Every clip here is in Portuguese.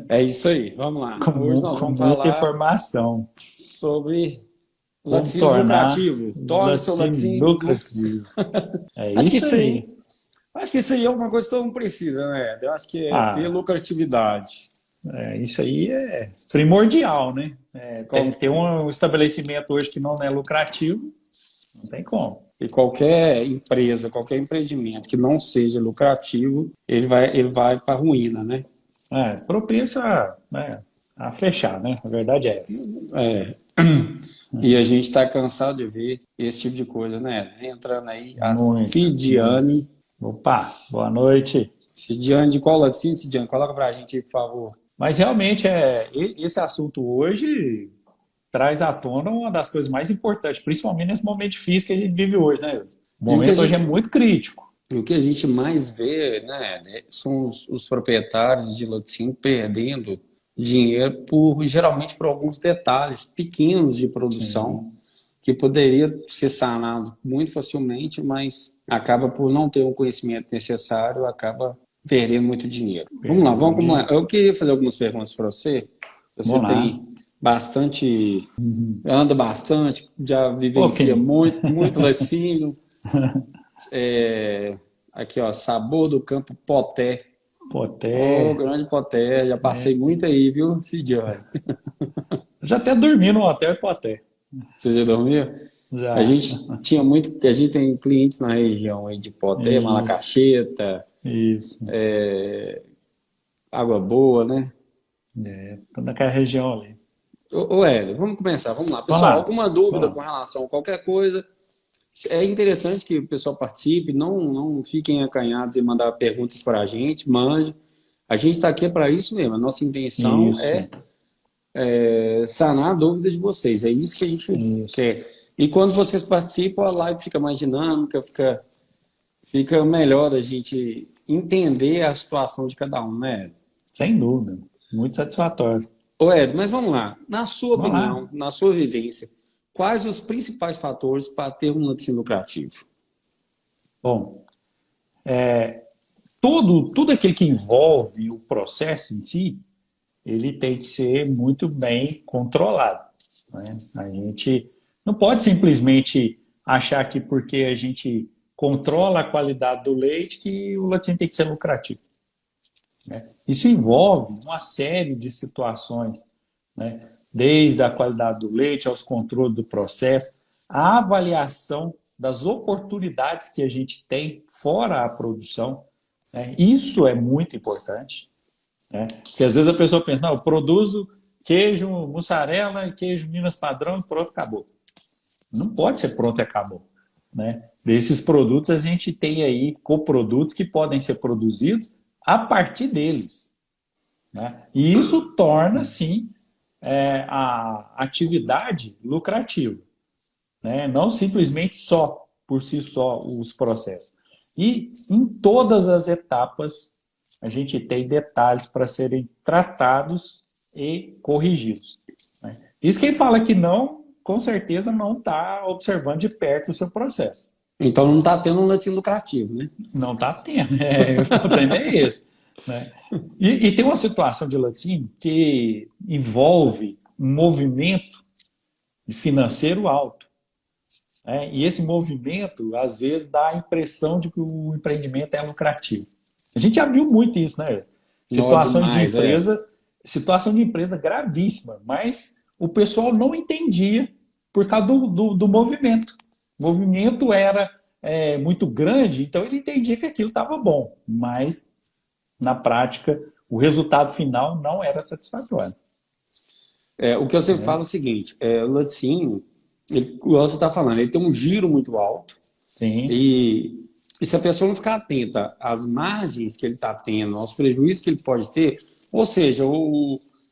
É isso aí, vamos lá. Hoje nós Com vamos muita falar informação. sobre Como laticínios tornar lucrativos. o Torne seu laticínio laticínio lucrativo. É Acho que isso isso aí. aí, acho que isso aí é uma coisa que todo mundo precisa, né? Eu acho que é ter Ah, lucratividade. isso aí é primordial, né? Tem que Qual- ter um estabelecimento hoje que não é lucrativo, não tem como. E qualquer empresa, qualquer empreendimento que não seja lucrativo, ele vai para a ruína, né? Propensa, né, a fechar, né? A verdade é essa. É. E a gente está cansado de ver esse tipo de coisa, né? Entrando aí a Muito, muito. Cidiane. Opa, boa noite. Cidiane, de qual laticínio, Cidiane? Coloca para a gente aí, por favor. Mas realmente esse assunto hoje traz à tona uma das coisas mais importantes, principalmente nesse momento difícil que a gente vive hoje, né, Wilson? O E o que a momento hoje é gente, muito crítico. o que a gente mais vê, né, são os proprietários de laticínio perdendo dinheiro geralmente por alguns detalhes pequenos de produção Sim, que poderia ser sanado muito facilmente, mas acaba por não ter o conhecimento necessário, acaba perdendo muito dinheiro. Vamos lá, perdendo vamos como dinheiro. eu queria fazer algumas perguntas para você. Você Vamos lá. tem bastante, Uhum. anda bastante, já vivencia Pouquinho. muito, muito laticínio. Aqui, ó, Sabor do Campo Poté. Ô, Poté. grande Poté, já passei muito aí, viu, Cidiane? Já até dormi no hotel Poté. Você já dormiu? A Já. gente tinha muito, a gente tem clientes na região aí de Poté, Isso, Malacaxeta, isso. Água Boa, né? Tô naquela região ali. Hélio, vamos começar, vamos lá. Vamos Pessoal, lá. alguma dúvida com Vamos. relação a qualquer coisa? É interessante que o pessoal participe, não fiquem acanhados e mandar perguntas para a gente, mande. A gente está aqui para isso mesmo. A nossa intenção Isso, é sanar a dúvida de vocês. É isso que a gente isso. quer. E quando vocês participam, a live fica mais dinâmica, fica melhor a gente entender a situação de cada um, né? Sem dúvida. Muito satisfatório. Ô Ed, mas vamos lá. Na sua Vamos lá. opinião, na sua vivência, quais os principais fatores para ter um laticínio lucrativo? Bom, tudo aquilo que envolve o processo em si, ele tem que ser muito bem controlado, né? A gente não pode simplesmente achar que porque a gente controla a qualidade do leite que o laticínio tem que ser lucrativo, né? Isso envolve uma série de situações, né? Desde a qualidade do leite aos controles do processo, a avaliação das oportunidades que a gente tem fora a produção, né? Isso é muito importante, né? Porque às vezes a pessoa pensa, não, eu produzo queijo mussarela e queijo Minas padrão e pronto, acabou. Não pode ser pronto e acabou, né? Desses produtos a gente tem aí coprodutos que podem ser produzidos a partir deles, né? E isso torna, sim, a atividade lucrativa, né? Não simplesmente só, por si só, os processos. E em todas as etapas a gente tem detalhes para serem tratados e corrigidos, né? Isso quem fala que não, com certeza não está observando de perto o seu processo. Então não está tendo um laticínio lucrativo, né? Não está tendo. O problema é esse, né? E tem uma situação de laticínio que envolve um movimento financeiro alto, né? E esse movimento, às vezes, dá a impressão de que o empreendimento é lucrativo. A gente já viu muito isso, né? Não Situações de demais, é. empresas, situação de empresa gravíssima, mas o pessoal não entendia por causa do movimento. O movimento era muito grande, então ele entendia que aquilo estava bom, mas na prática o resultado final não era satisfatório, O que eu sempre né? falo é o seguinte, o laticínio, ele, o você está falando, ele tem um giro muito alto Sim, e se a pessoa não ficar atenta às margens que ele está tendo, aos prejuízos que ele pode ter, ou seja,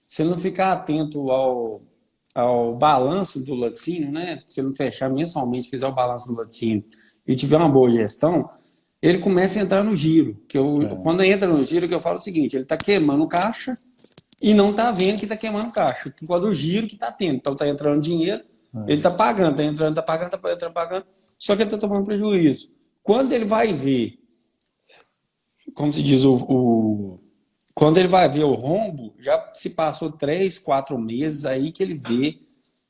se não ficar atento ao balanço do laticínio, né? Se ele não fechar mensalmente, fizer o balanço do laticínio e tiver uma boa gestão, ele começa a entrar no giro. Quando entra no giro, que eu falo é o seguinte, ele está queimando caixa e não está vendo que está queimando caixa, por causa do giro que está tendo. Então está entrando dinheiro, ele está pagando, está entrando, está pagando, está entrando, pagando, só que ele está tomando prejuízo. Quando ele vai ver, como se diz, quando ele vai ver o rombo, Já se passou 3, 4 meses aí que ele vê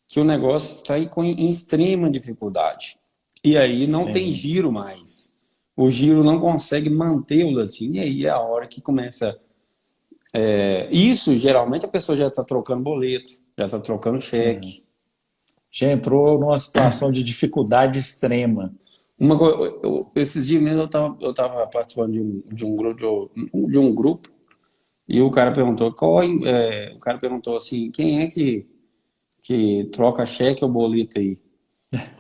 que o negócio está em extrema dificuldade. E aí não tem Sim. giro mais. O giro não consegue manter o laticínio, e aí é a hora que começa. Isso, geralmente, a pessoa já está trocando boleto, já está trocando cheque. Já entrou numa situação de dificuldade extrema. Esses dias mesmo eu tava participando de um grupo e o cara perguntou o cara perguntou assim, quem é que troca cheque ou boleto aí?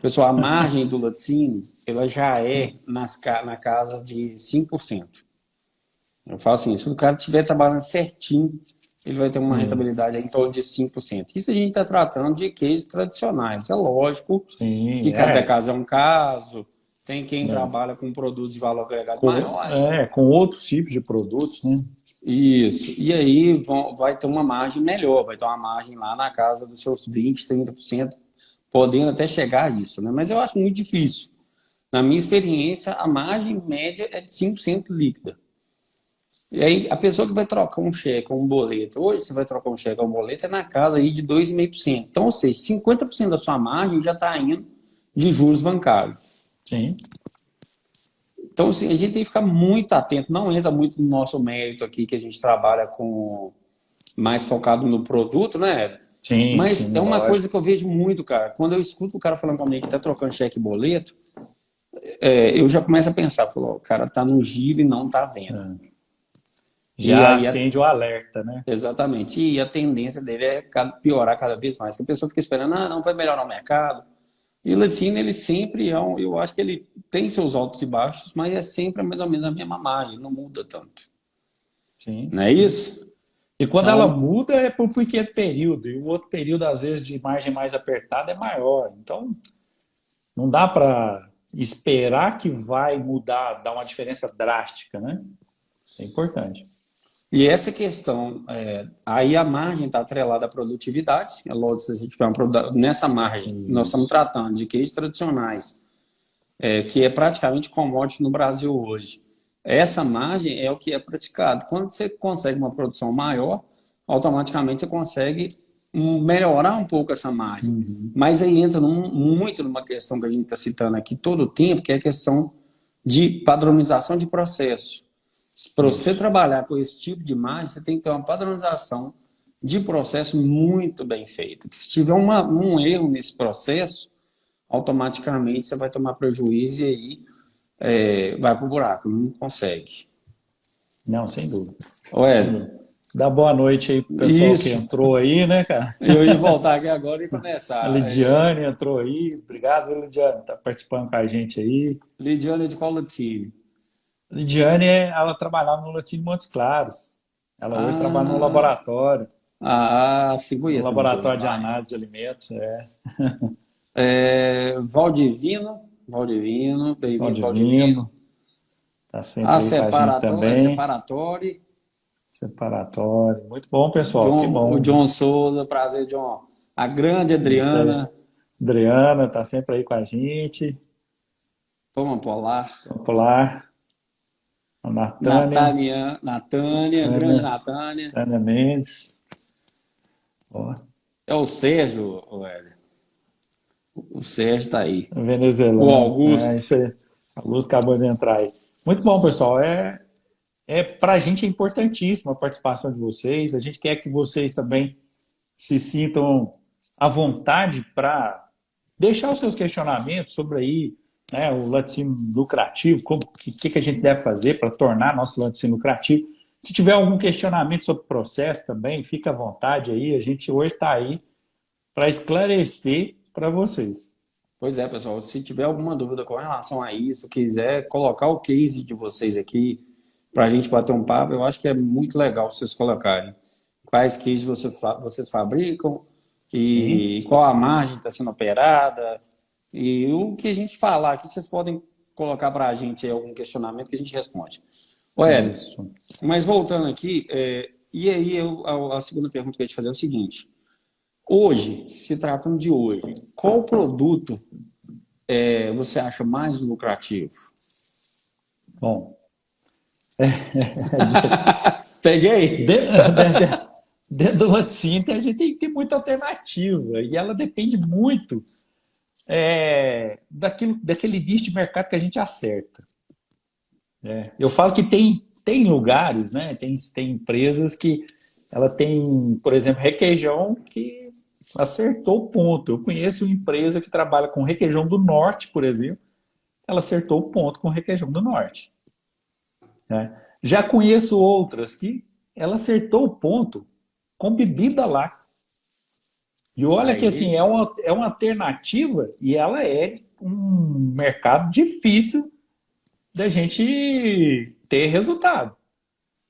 Pessoal, a margem do laticínio, ela já é na casa de 5%. Eu falo assim, se o cara estiver trabalhando certinho, ele vai ter uma Isso. rentabilidade em torno de 5%. Isso a gente está tratando de queijos tradicionais. É lógico que Sim, cada caso é um caso, tem quem é. trabalha com produtos de valor agregado maior. Com outros tipos de produtos, né? Isso. E aí vai ter uma margem melhor, vai ter uma margem lá na casa dos seus 20, 30%, podendo até chegar a isso, né? Mas eu acho muito difícil. Na minha experiência, a margem média é de 5% líquida. E aí, a pessoa que vai trocar um cheque ou um boleto, hoje você vai trocar um cheque ou um boleto, é na casa aí de 2,5%. Então, ou seja, 50% da sua margem já está indo de juros bancários. Sim. Então, assim, a gente tem que ficar muito atento, não entra muito no nosso mérito aqui, que a gente trabalha com mais focado no produto, né? Sim, Mas sim, é uma coisa lógico. que eu vejo muito, cara. Quando eu escuto o cara falando comigo que está trocando cheque e boleto, eu já começo a pensar, falou, o cara tá no giro e não tá vendo. E Já aí, acende o alerta, né? exatamente, e a tendência dele é piorar cada vez mais. Que a pessoa fica esperando, não vai melhorar o mercado. E o laticínio, ele sempre eu acho que ele tem seus altos e baixos, mas é sempre mais ou menos a mesma margem, não muda tanto. Sim, Não é sim. isso? E quando ela Então, muda é por um pequeno período, e o outro período, às vezes, de margem mais apertada é maior. Então, não dá para esperar que vai mudar, dar uma diferença drástica, né? É importante. e essa questão, aí a margem está atrelada à produtividade. É lógico, se a gente tiver nessa margem, nós estamos Isso. tratando de queijos tradicionais, que é praticamente commodity no Brasil hoje. Essa margem é o que é praticado. Quando você consegue uma produção maior, automaticamente você consegue melhorar um pouco essa margem. Uhum. Mas aí entra muito numa questão que a gente está citando aqui todo o tempo, que é a questão de padronização de processo. Para você Isso. trabalhar com esse tipo de margem, você tem que ter uma padronização de processo muito bem feita. Se tiver um erro nesse processo, automaticamente você vai tomar prejuízo e aí vai pro buraco, não consegue. Não, sem dúvida. Sem Ué, dúvida. Dá boa noite aí pro pessoal que isso. entrou aí, né, cara? Eu ia voltar aqui agora e A começar. Lidiane entrou aí. Obrigado, viu, Lidiane, tá participando com a gente aí. Lidiane de qual time? Lidiane, ela trabalhava no Latim Montes Claros. Ela hoje trabalha Ah, sim, no conheço a Lidiane laboratório de demais. análise de alimentos. É. Valdivino, Bom bem-vindo, Valdivino. divino, tá A sempre aí com a gente também. separatório. Separatório. Muito bom, pessoal. Que O bom. John Souza, prazer, John. A grande Isso aí. Adriana, Adriana tá sempre aí com a gente. Toma Polar. Popular. A Natânia. Natânia, grande Tânia, Natânia. Tânia Mendes. Ó, É o Sérgio, Hélio. O Sérgio está aí. O venezuelano. É Augusto. isso aí. A luz acabou de entrar aí. Muito bom, pessoal. Para a gente é importantíssima a participação de vocês. A gente quer que vocês também se sintam à vontade para deixar os seus questionamentos sobre aí, né, o laticínio lucrativo, o que a gente deve fazer para tornar nosso laticínio lucrativo. Se tiver algum questionamento sobre o processo também, fica à vontade aí. A gente hoje está aí para esclarecer para vocês. Pois é, pessoal. Se tiver alguma dúvida com relação a isso, quiser colocar o case de vocês aqui para a gente bater um papo, eu acho que é muito legal vocês colocarem quais cases vocês fabricam Sim, e qual a margem está sendo operada. E o que a gente falar aqui, vocês podem colocar para a gente aí algum questionamento que a gente responde. Hélio, isso. mas voltando aqui, e aí a segunda pergunta que eu ia te fazer é o seguinte. Hoje, se tratando de hoje, qual produto você acha mais lucrativo? Bom, Peguei? de- dentro do laticínio a gente tem que ter muita alternativa e ela depende muito daquele nicho de mercado que a gente acerta. Eu falo que tem lugares, né? Tem empresas que ela tem, por exemplo, requeijão que acertou o ponto. Eu conheço uma empresa que trabalha com requeijão do norte, por exemplo, ela acertou o ponto com requeijão do norte. Né? Já conheço outras que ela acertou o ponto com bebida láctea. E olha que assim, Aí, é uma alternativa e ela é um mercado difícil da gente ter resultado,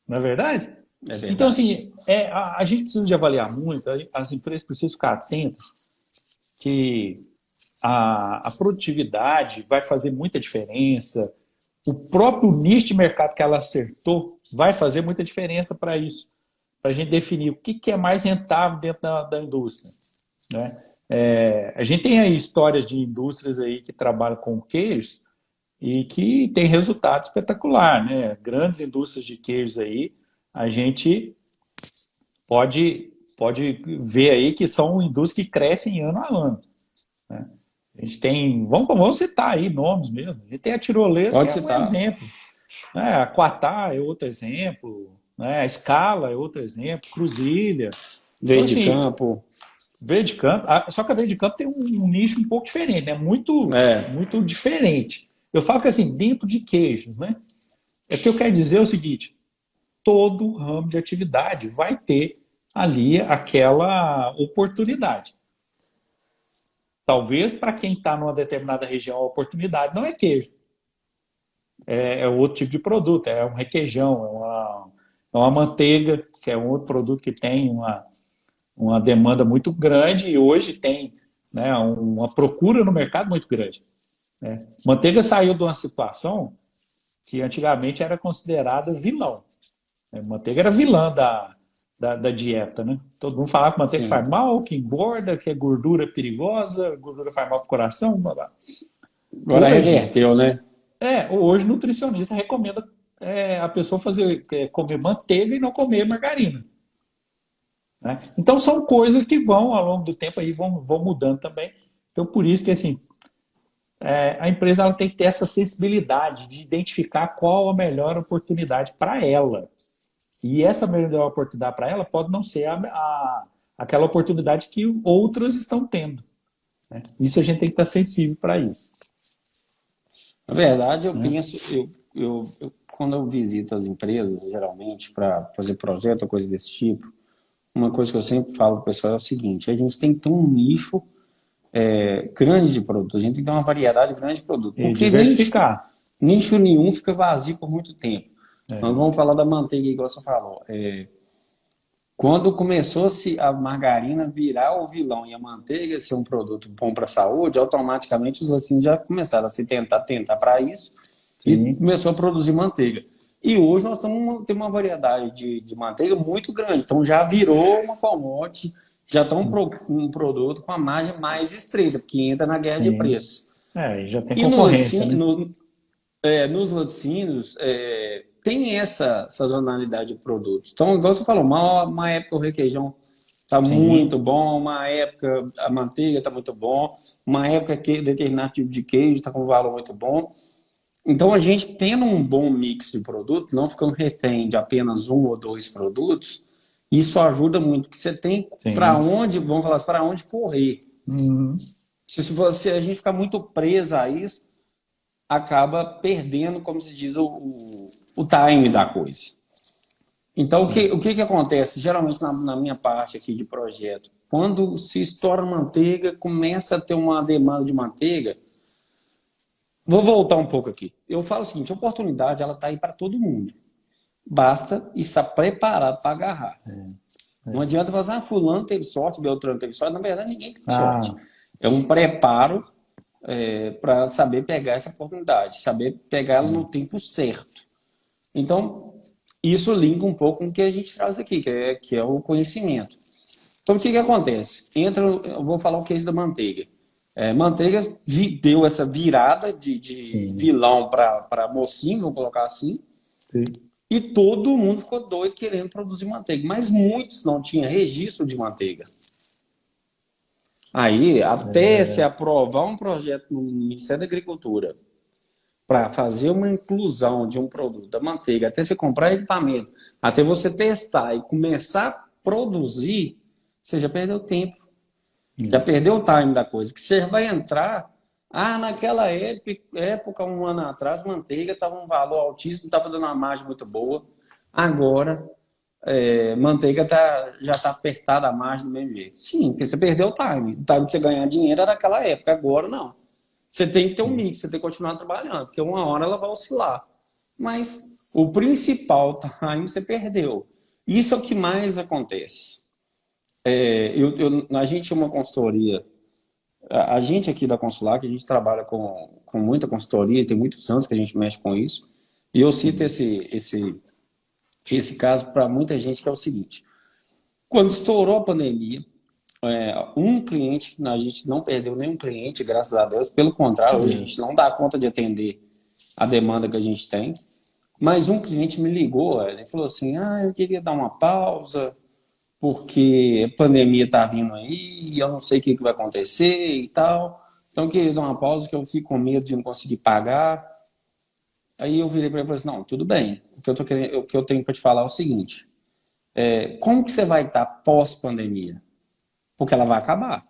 não é verdade? é Então, verdade. assim, a gente precisa de avaliar muito, as empresas precisam ficar atentas que a produtividade vai fazer muita diferença, o próprio nicho de mercado que ela acertou vai fazer muita diferença para isso, para a gente definir o que é mais rentável dentro da indústria. Né? A gente tem aí histórias de indústrias aí que trabalham com queijos e que tem resultado espetacular, né? Grandes indústrias de queijos aí, a gente pode ver aí que são indústrias que crescem ano a ano. Né? A gente tem, vamos citar aí nomes mesmo. A gente tem a Tirolesa, que Pode é um citar. exemplo. Né? A Quatá é outro exemplo. Né? A Scala é outro exemplo. Cruzilha. Então, Veio de assim, campo. Verde Campo, só que a Verde Campo tem um nicho um pouco diferente, né? Muito, É, muito diferente. Eu falo que assim, dentro de queijos, né? É que eu quero dizer o seguinte: todo ramo de atividade vai ter ali aquela oportunidade. Talvez para quem está numa determinada região a oportunidade não é queijo, é outro tipo de produto, é um requeijão, é uma manteiga, que é um outro produto que tem uma demanda muito grande e hoje tem, né, uma procura no mercado muito grande. Né? Manteiga saiu de uma situação que antigamente era considerada vilão. Né? Manteiga era vilã da dieta. Né? Todo mundo falava que manteiga sim. faz mal, que engorda, que é gordura perigosa, gordura faz mal para o coração. Blá, blá. Agora Hoje, reverteu, né? hoje o nutricionista recomenda a pessoa comer manteiga e não comer margarina. Né? Então são coisas que vão ao longo do tempo aí vão mudando também. Então por isso que assim a empresa ela tem que ter essa sensibilidade de identificar qual a melhor oportunidade para ela. E essa melhor oportunidade para ela pode não ser aquela oportunidade que outras estão tendo. Né? Isso a gente tem que estar sensível para isso. Na verdade, eu Né? penso, quando eu visito as empresas, geralmente, para fazer projeto ou coisa desse tipo, uma coisa que eu sempre falo para o pessoal é o seguinte: a gente tem que ter um nicho grande de produtos, a gente tem que ter uma variedade grande de produtos, E porque nicho, diversificar. nicho nenhum fica vazio por muito tempo. Nós É, vamos falar da manteiga, igual você falou. Quando começou-se a margarina virar o vilão e a manteiga ser um produto bom para a saúde, automaticamente os laticínios já começaram a se tentar para isso e sim, começou a produzir manteiga. E hoje nós temos uma variedade de manteiga muito grande, então já virou uma commodity, já está um produto com a margem mais estreita, que entra na guerra de sim. preços. E já tem E no concorrência, laticínio, né? nos laticínios, tem essa sazonalidade de produtos. Então, igual você falou, uma época o requeijão está Sim, muito bom, uma época a manteiga está muito bom, uma época que determinado tipo de queijo está com um valor muito bom. Então, a gente tendo um bom mix de produtos, não ficando refém de apenas um ou dois produtos, isso ajuda muito, porque você tem para sim. onde, vamos falar assim, para onde correr. Uhum. Se a gente ficar muito preso a isso, acaba perdendo, como se diz, o time da coisa. Então, Sim. o que acontece? Geralmente, na minha parte aqui de projeto, quando se estoura manteiga, começa a ter uma demanda de manteiga. Vou voltar um pouco aqui. Eu falo o seguinte: a oportunidade ela está aí para todo mundo. Basta estar preparado para agarrar. Não adianta falar assim, fulano teve sorte, Beltrano teve sorte. Na verdade, ninguém teve sorte. Ah, É um preparo para saber pegar essa oportunidade, saber pegar ela no sim. tempo certo. Então, isso linka um pouco com o que a gente traz aqui, que é o conhecimento. Então, o que acontece? Eu vou falar o case da manteiga. Manteiga deu essa virada de Sim. vilão para mocinho, vamos colocar assim, Sim. E todo mundo ficou doido querendo produzir manteiga, mas muitos não tinham registro de manteiga. Aí, até se aprovar um projeto no Ministério da Agricultura para fazer uma inclusão de um produto da manteiga, até você comprar equipamento, até você testar e começar a produzir, você já perdeu tempo. Já perdeu o time da coisa. Que você vai entrar. Naquela época, um ano atrás, manteiga estava um valor altíssimo, estava dando uma margem muito boa. Agora, manteiga já está apertada a margem do mesmo jeito. Sim, porque você perdeu o time. O time para você ganhar dinheiro era naquela época, agora não. Você tem que ter um mix, você tem que continuar trabalhando, porque uma hora ela vai oscilar. Mas o principal time você perdeu. Isso é o que mais acontece. A gente é uma consultoria, a gente aqui da Consular, que a gente trabalha com muita consultoria, tem muitos anos que a gente mexe com isso, e eu cito esse caso para muita gente, que é o seguinte: quando estourou a pandemia, um cliente, a gente não perdeu nenhum cliente, graças a Deus, pelo contrário, hoje a gente não dá conta de atender a demanda que a gente tem, mas um cliente me ligou, ele falou assim, eu queria dar uma pausa, porque a pandemia está vindo aí, eu não sei o que vai acontecer e tal. Então, eu queria dar uma pausa, que eu fico com medo de não conseguir pagar. Aí eu virei para ele e falei assim, não, tudo bem. O que eu tenho para te falar é o seguinte, como que você vai estar pós-pandemia? Porque ela vai acabar.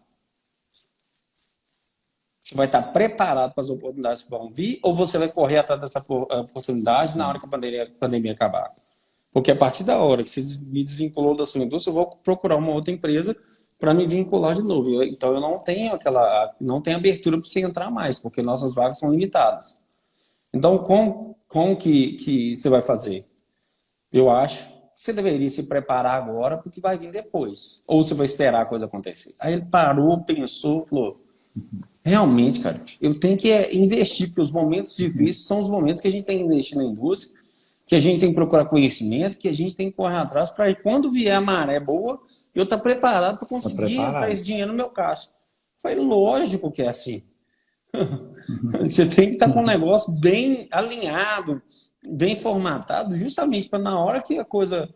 Você vai estar preparado para as oportunidades que vão vir, ou você vai correr atrás dessa oportunidade na hora que a pandemia acabar? Porque a partir da hora que você me desvinculou da sua indústria, eu vou procurar uma outra empresa para me vincular de novo. Então eu não tenho abertura para você entrar mais, porque nossas vagas são limitadas. Então como que você vai fazer? Eu acho que você deveria se preparar agora, porque vai vir depois. Ou você vai esperar a coisa acontecer. Aí ele parou, pensou, falou, realmente, cara, eu tenho que investir, porque os momentos difíceis são os momentos que a gente tem que investir na indústria, que a gente tem que procurar conhecimento, que a gente tem que correr atrás para quando vier a maré boa, eu estar preparado para conseguir entrar esse dinheiro no meu caixa. Foi lógico que é assim. Você tem que estar com um negócio bem alinhado, bem formatado, justamente para na hora que a coisa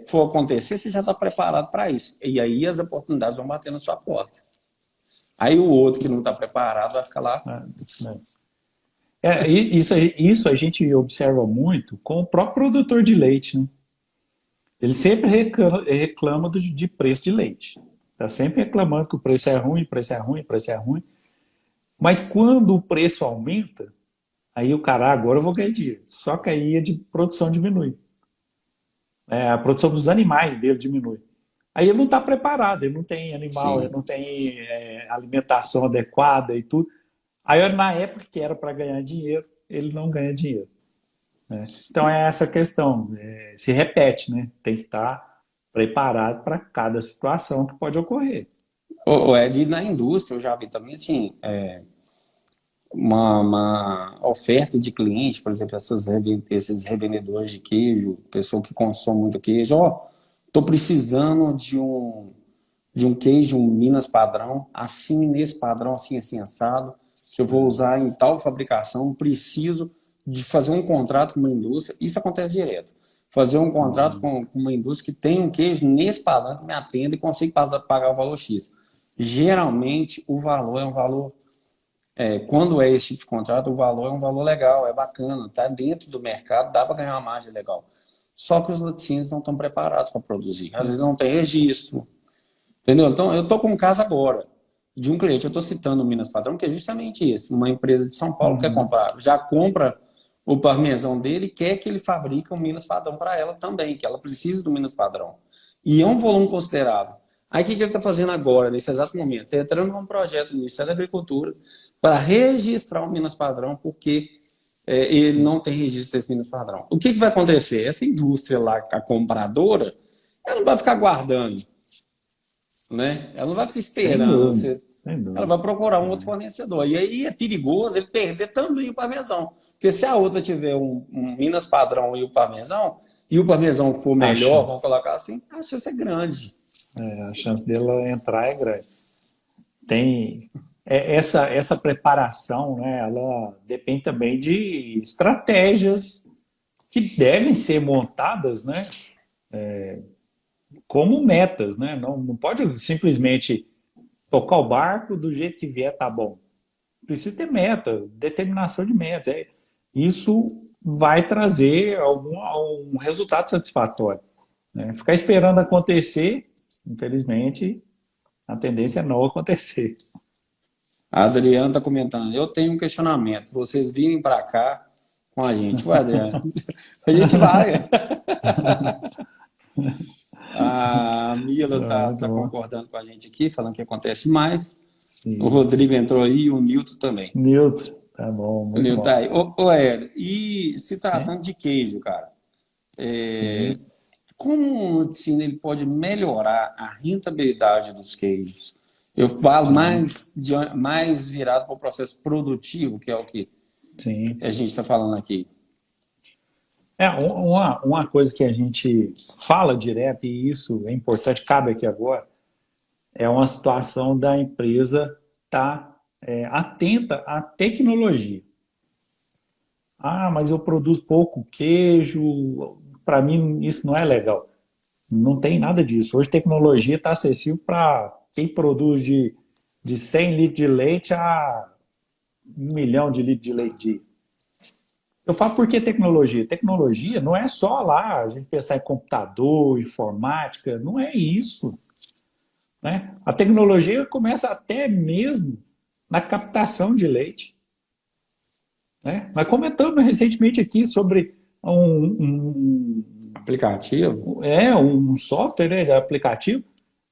for acontecer, você já está preparado para isso. E aí as oportunidades vão bater na sua porta. Aí o outro que não está preparado vai ficar lá. Isso a gente observa muito com o próprio produtor de leite, né? Ele sempre reclama de preço de leite. Está sempre reclamando que o preço é ruim, o preço é ruim, o preço é ruim. Mas quando o preço aumenta, aí o cara, agora eu vou ganhar dinheiro. Só que aí a produção diminui. A produção dos animais dele diminui. Aí ele não está preparado, ele não tem animal, Sim. ele não tem alimentação adequada e tudo. Aí na época que era para ganhar dinheiro, ele não ganha dinheiro. Né? Então é essa questão, se repete, né? Tem que estar preparado para cada situação que pode ocorrer. Ed, na indústria eu já vi também assim, uma oferta de cliente, por exemplo, esses revendedores de queijo, pessoa que consome muito queijo, estou precisando de um queijo, um Minas padrão, assim, nesse padrão, assim, assim, assado, que eu vou usar em tal fabricação, preciso de fazer um contrato com uma indústria, isso acontece direto. Fazer um contrato com uma indústria que tem um queijo nesse padrão, que me atenda e consiga pagar o valor X. Geralmente, o valor é um valor, quando é esse tipo de contrato, o valor é um valor legal, é bacana, está dentro do mercado, dá para ganhar uma margem legal. Só que os laticínios não estão preparados para produzir. Às vezes não tem registro. Entendeu? Então, eu estou com um caso agora de um cliente, eu estou citando o Minas Padrão, que é justamente isso. Uma empresa de São Paulo quer comprar, já compra o parmesão dele, quer que ele fabrique um Minas Padrão para ela também, que ela precisa do Minas Padrão. E é um volume considerável. Aí o que ele está fazendo agora, nesse exato momento? Está entrando num projeto do Ministério da Agricultura para registrar o Minas Padrão, porque ele não tem registro desse Minas Padrão. O que vai acontecer? Essa indústria lá, a compradora, ela não vai ficar guardando, né? Ela não vai ficar esperando você. Ela vai procurar um outro fornecedor. E aí é perigoso ele perder também o parmesão. Porque se a outra tiver um Minas Padrão e o parmesão for melhor, vamos colocar assim, a chance é grande. A chance dela entrar é grande. Tem essa preparação, né? Ela depende também de estratégias que devem ser montadas, né, como metas, né? Não pode simplesmente tocar o barco do jeito que vier, tá bom. Precisa ter meta, determinação de metas. Isso vai trazer um resultado satisfatório, né? Ficar esperando acontecer, infelizmente, a tendência é não acontecer. A Adriana está comentando, eu tenho um questionamento, vocês virem para cá com a gente. Ué, Adriana, a gente vai. A Mila Muito tá bom. concordando com a gente aqui, falando que acontece mais. O Isso. Rodrigo entrou aí e o Nilton também. Newton, tá bom, O muito Nilton tá bom. aí. Ô, Hélio, e se Sim, tratando de queijo, cara, sim. como o laticínio ele pode melhorar a rentabilidade dos queijos? Eu falo mais virado para o processo produtivo, que é o que Sim. a gente está falando aqui. Uma coisa que a gente fala direto, e isso é importante, cabe aqui agora, é uma situação da empresa estar atenta à tecnologia. Ah, mas eu produzo pouco queijo, para mim isso não é legal. Não tem nada disso. Hoje tecnologia está acessível para quem produz de 100 litros de leite a 1 milhão de litros de leite dia. Eu falo por que tecnologia? Tecnologia não é só lá a gente pensar em computador, informática, não é isso, né? A tecnologia começa até mesmo na captação de leite, né? Nós comentamos recentemente aqui sobre Aplicativo? um software, né, aplicativo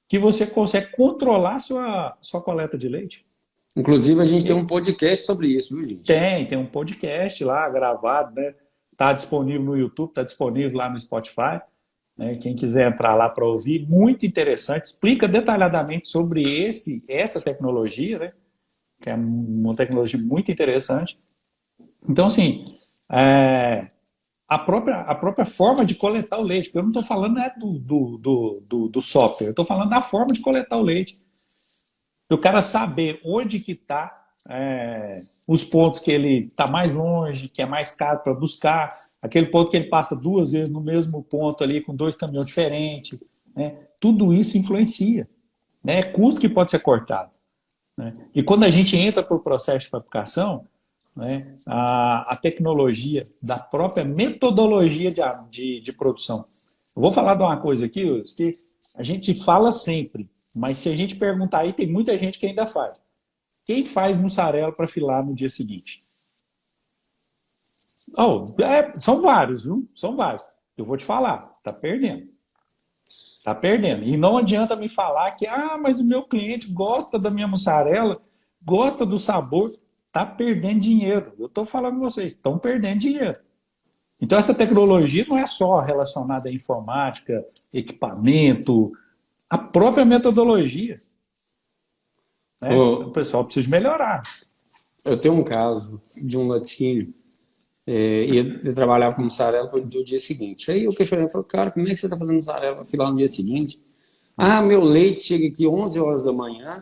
que você consegue controlar sua coleta de leite. Inclusive, a gente tem um E podcast sobre isso, viu, gente? tem um podcast lá gravado, né? Tá disponível no YouTube, tá disponível lá no Spotify, né? Quem quiser entrar lá para ouvir, muito interessante, explica detalhadamente sobre essa tecnologia, né? Que é uma tecnologia muito interessante. Então, assim, é, a própria forma de coletar o leite, porque eu não estou falando do software, eu estou falando da forma de coletar o leite. Do cara saber onde que está os pontos que ele está mais longe, que é mais caro para buscar, aquele ponto que ele passa 2 vezes no mesmo ponto ali com 2 caminhões diferentes, né? Tudo isso influencia, né? É custo que pode ser cortado, né? E quando a gente entra para o processo de fabricação, né, a tecnologia da própria metodologia de produção. Eu vou falar de uma coisa aqui, Wilson, que a gente fala sempre, mas se a gente perguntar aí, tem muita gente que ainda faz. Quem faz mussarela para filar no dia seguinte? Oh, são vários, viu? São vários. Eu vou te falar, tá perdendo. Tá perdendo. E não adianta me falar que, mas o meu cliente gosta da minha mussarela, gosta do sabor, tá perdendo dinheiro. Eu estou falando com vocês, estão perdendo dinheiro. Então, essa tecnologia não é só relacionada à informática, equipamento, a própria metodologia, né? O Ô, pessoal precisa melhorar. eu tenho um caso de um laticínio, e ele trabalhava com mussarela do dia seguinte. Aí eu questionei, falei, cara, como é que você está fazendo mussarela para filar no dia seguinte? Ah, meu leite chega aqui 11 horas da manhã,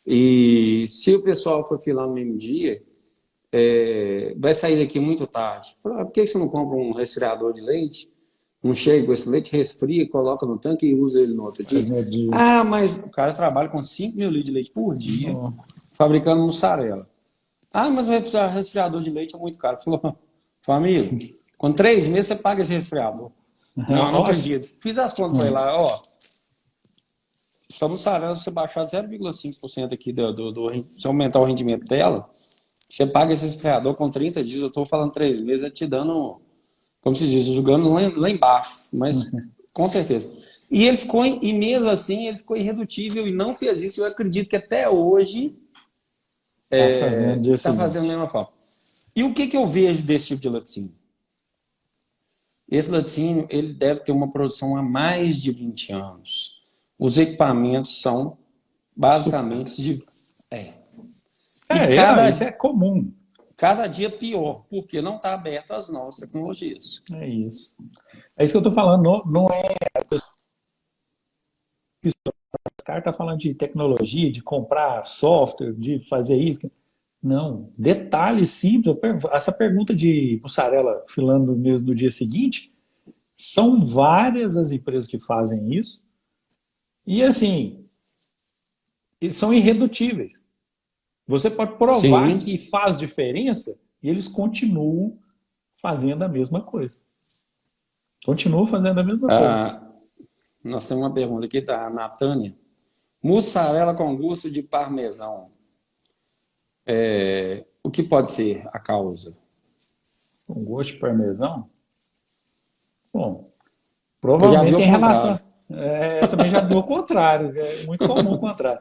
e se o pessoal for filar no mesmo dia, vai sair daqui muito tarde. Eu falei, por que você não compra um resfriador de leite? Não chega com esse leite, resfria, coloca no tanque e usa ele no outro dia. Faz medir. Ah, mas o cara trabalha com 5 mil litros de leite por dia, fabricando mussarela. Ah, mas o resfriador de leite é muito caro. Falou, amigo, com 3 meses você paga esse resfriador. Não, não Nossa. acredito. Fiz as contas para ele lá, ó. Sua mussarela, se você baixar 0,5% aqui se aumentar o rendimento dela, você paga esse resfriador com 30 dias. Eu estou falando 3 meses, é te dando, como se diz, jogando lá embaixo. Mas com certeza. E ele ficou, e mesmo assim, ele ficou irredutível e não fez isso. Eu acredito que até hoje Tá fazendo dia está fazendo da seguinte. mesma forma. E o que eu vejo desse tipo de laticínio? Esse laticínio, ele deve ter uma produção há mais de 20 anos. Os equipamentos são Super. basicamente de... E Isso é comum. cada dia pior, porque não está aberto às novas tecnologias. É isso. É isso que eu estou falando. Não é esse cara está falando de tecnologia, de comprar software, de fazer isso. Não, detalhe simples. Essa pergunta de mussarela filando no dia seguinte, são várias as empresas que fazem isso. E assim, eles são irredutíveis. Você pode provar Sim. que faz diferença e eles continuam fazendo a mesma coisa. Continuam fazendo a mesma coisa. Ah, nós temos uma pergunta aqui da Natânia. Mussarela com gosto de parmesão. O que pode ser a causa? Com gosto de parmesão? Bom, Eu já vi provavelmente ao tem relação. contrário. Eu também já vi o contrário, é muito comum o contrário.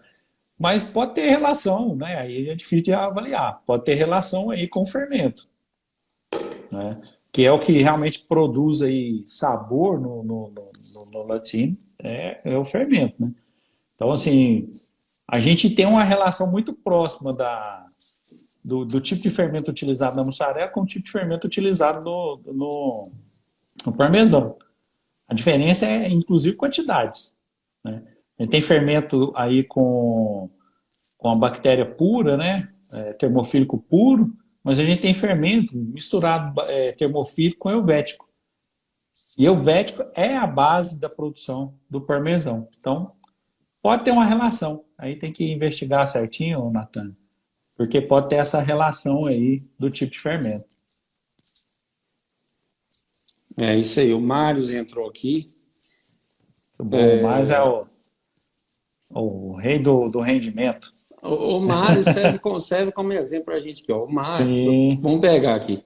Mas pode ter relação, né? Aí é difícil de avaliar. Pode ter relação aí com o fermento, né? Que é o que realmente produz aí sabor no laticínio, é o fermento, né? Então, assim, a gente tem uma relação muito próxima do tipo de fermento utilizado na mussarela com o tipo de fermento utilizado no parmesão. A diferença é, inclusive, quantidades, né? A gente tem fermento aí com a bactéria pura, né? Termofílico puro, mas a gente tem fermento misturado termofílico com helvético. E helvético é a base da produção do parmesão. Então, pode ter uma relação. Aí tem que investigar certinho, Natan, porque pode ter essa relação aí do tipo de fermento. É isso aí. O Mários entrou aqui. Muito bom, mas é o rei do rendimento. O Mário serve como exemplo para a gente aqui. Ó. O Mário, Sim, vamos pegar aqui.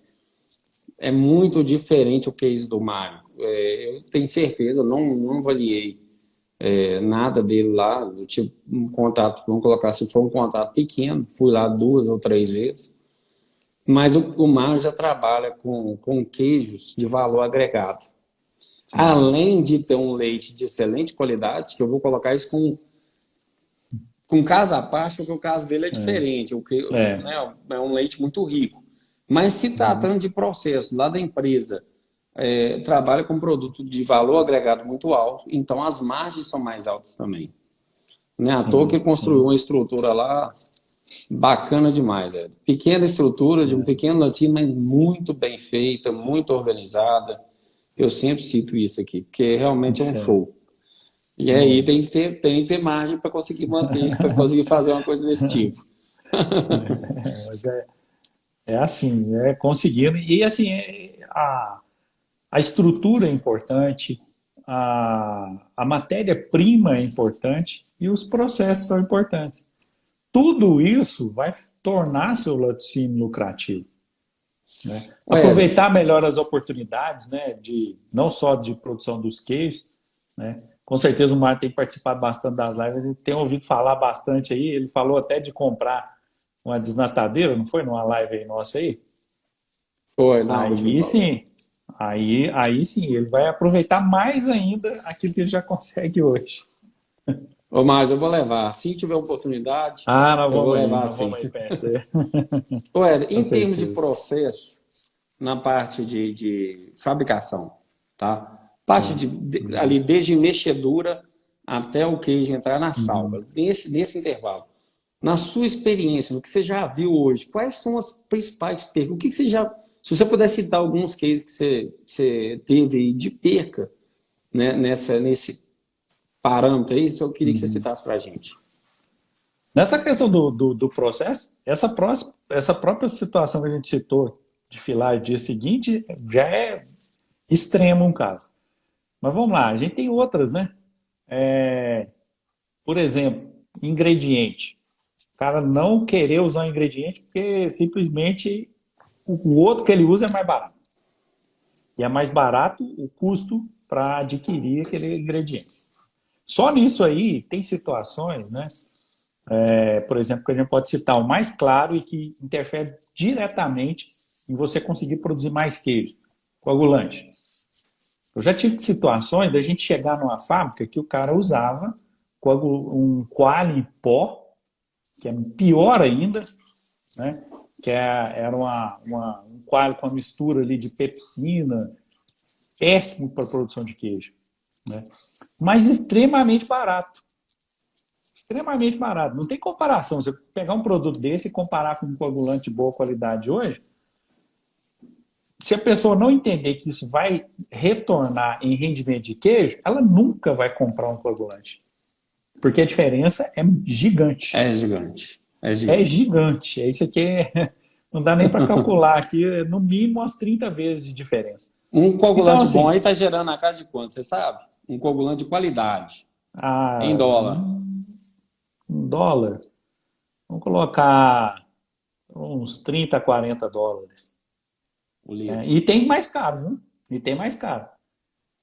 É muito diferente o case do Mário. Eu tenho certeza, não avaliei nada dele lá. Eu tive um contato, vamos colocar assim, foi um contato pequeno. Fui lá 2 ou 3 vezes. Mas o Mário já trabalha com queijos de valor agregado. sim. Além de ter um leite de excelente qualidade, que eu vou colocar isso com caso à parte, porque o caso dele é diferente, É. né, é um leite muito rico. Mas se tratando de processo lá da empresa, trabalha com produto de valor agregado muito alto, então as margens são mais altas também. Não é à toa que Sim, ele construiu sim. uma estrutura lá bacana demais. Pequena estrutura de um pequeno latim, mas muito bem feita, muito organizada. Eu sempre cito isso aqui, porque realmente é um Isso é. show. E aí Bom, tem que ter margem para conseguir manter, para conseguir fazer uma coisa desse tipo. mas é assim, é conseguindo. E assim, a estrutura é importante, a matéria-prima é importante e os processos são importantes. Tudo isso vai tornar seu laticínio lucrativo, né? Éder, Aproveitar melhor as oportunidades, né, de não só de produção dos queijos, né? Com certeza o Mário tem participado bastante das lives, a gente tem ouvido falar bastante aí, ele falou até de comprar uma desnatadeira, não foi numa live aí nossa aí? foi na última que Aí falou. sim, aí sim, ele vai aproveitar mais ainda aquilo que ele já consegue hoje. Ô, mas eu vou levar. Se tiver oportunidade, Ah, eu vou levar nós sim. vamos aí, pensa. Ô, Éder, Com em termos de certeza. processo, na parte de fabricação, tá? Parte Sim. ali desde mexedura até o queijo entrar na salva, Uhum. nesse intervalo. Na sua experiência, no que você já viu hoje, quais são as principais percas? O que você já. Se você puder citar alguns cases que você teve aí de perca, né, nesse parâmetro aí, eu queria que você Uhum. citasse para a gente. Nessa questão do processo, essa própria situação que a gente citou de filar no dia seguinte já é extremo um caso. Mas vamos lá, a gente tem outras, né? Por exemplo, ingrediente. O cara não querer usar um ingrediente porque simplesmente o outro que ele usa é mais barato. E é mais barato o custo para adquirir aquele ingrediente. Só nisso aí tem situações, né? Por exemplo, que a gente pode citar o mais claro e que interfere diretamente em você conseguir produzir mais queijo, coagulante. Eu já tive situações da gente chegar numa fábrica que o cara usava um coalho em pó, que é pior ainda, né? Era um coalho com uma mistura ali de pepsina, péssimo para a produção de queijo, né? Mas extremamente barato. extremamente barato. Não tem comparação. Você pegar um produto desse e comparar com um coagulante de boa qualidade hoje, se a pessoa não entender que isso vai retornar em rendimento de queijo, ela nunca vai comprar um coagulante. Porque a diferença é gigante. É gigante. É É gigante. gigante. Isso aqui não dá nem para calcular aqui, no mínimo umas 30 vezes de diferença. Um Então, coagulante bom assim, aí está gerando na casa de quanto, você sabe? Um coagulante de qualidade, em a, dólar, um dólar, vamos colocar uns 30 a 40 dólares. o Né? litro. E tem mais caro, viu? E tem mais caro.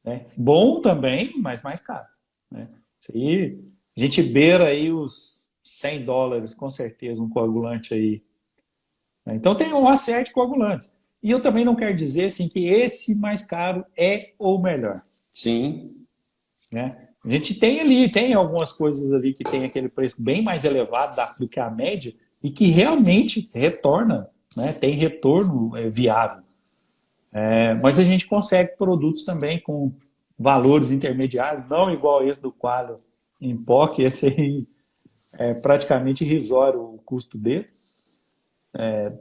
Né? Bom também, mas mais caro. Né? Isso aí, a gente beira aí os 100 dólares, com certeza, um coagulante aí. Né? Então tem uma série de coagulantes. E eu também não quero dizer assim, que esse mais caro é o melhor. Sim, Né? A gente tem ali, tem algumas coisas ali que tem aquele preço bem mais elevado do que a média e que realmente retorna, né? Tem retorno viável. Mas a gente consegue produtos também com valores intermediários, não igual esse do Qualy em pó, que esse aí é praticamente irrisório o custo dele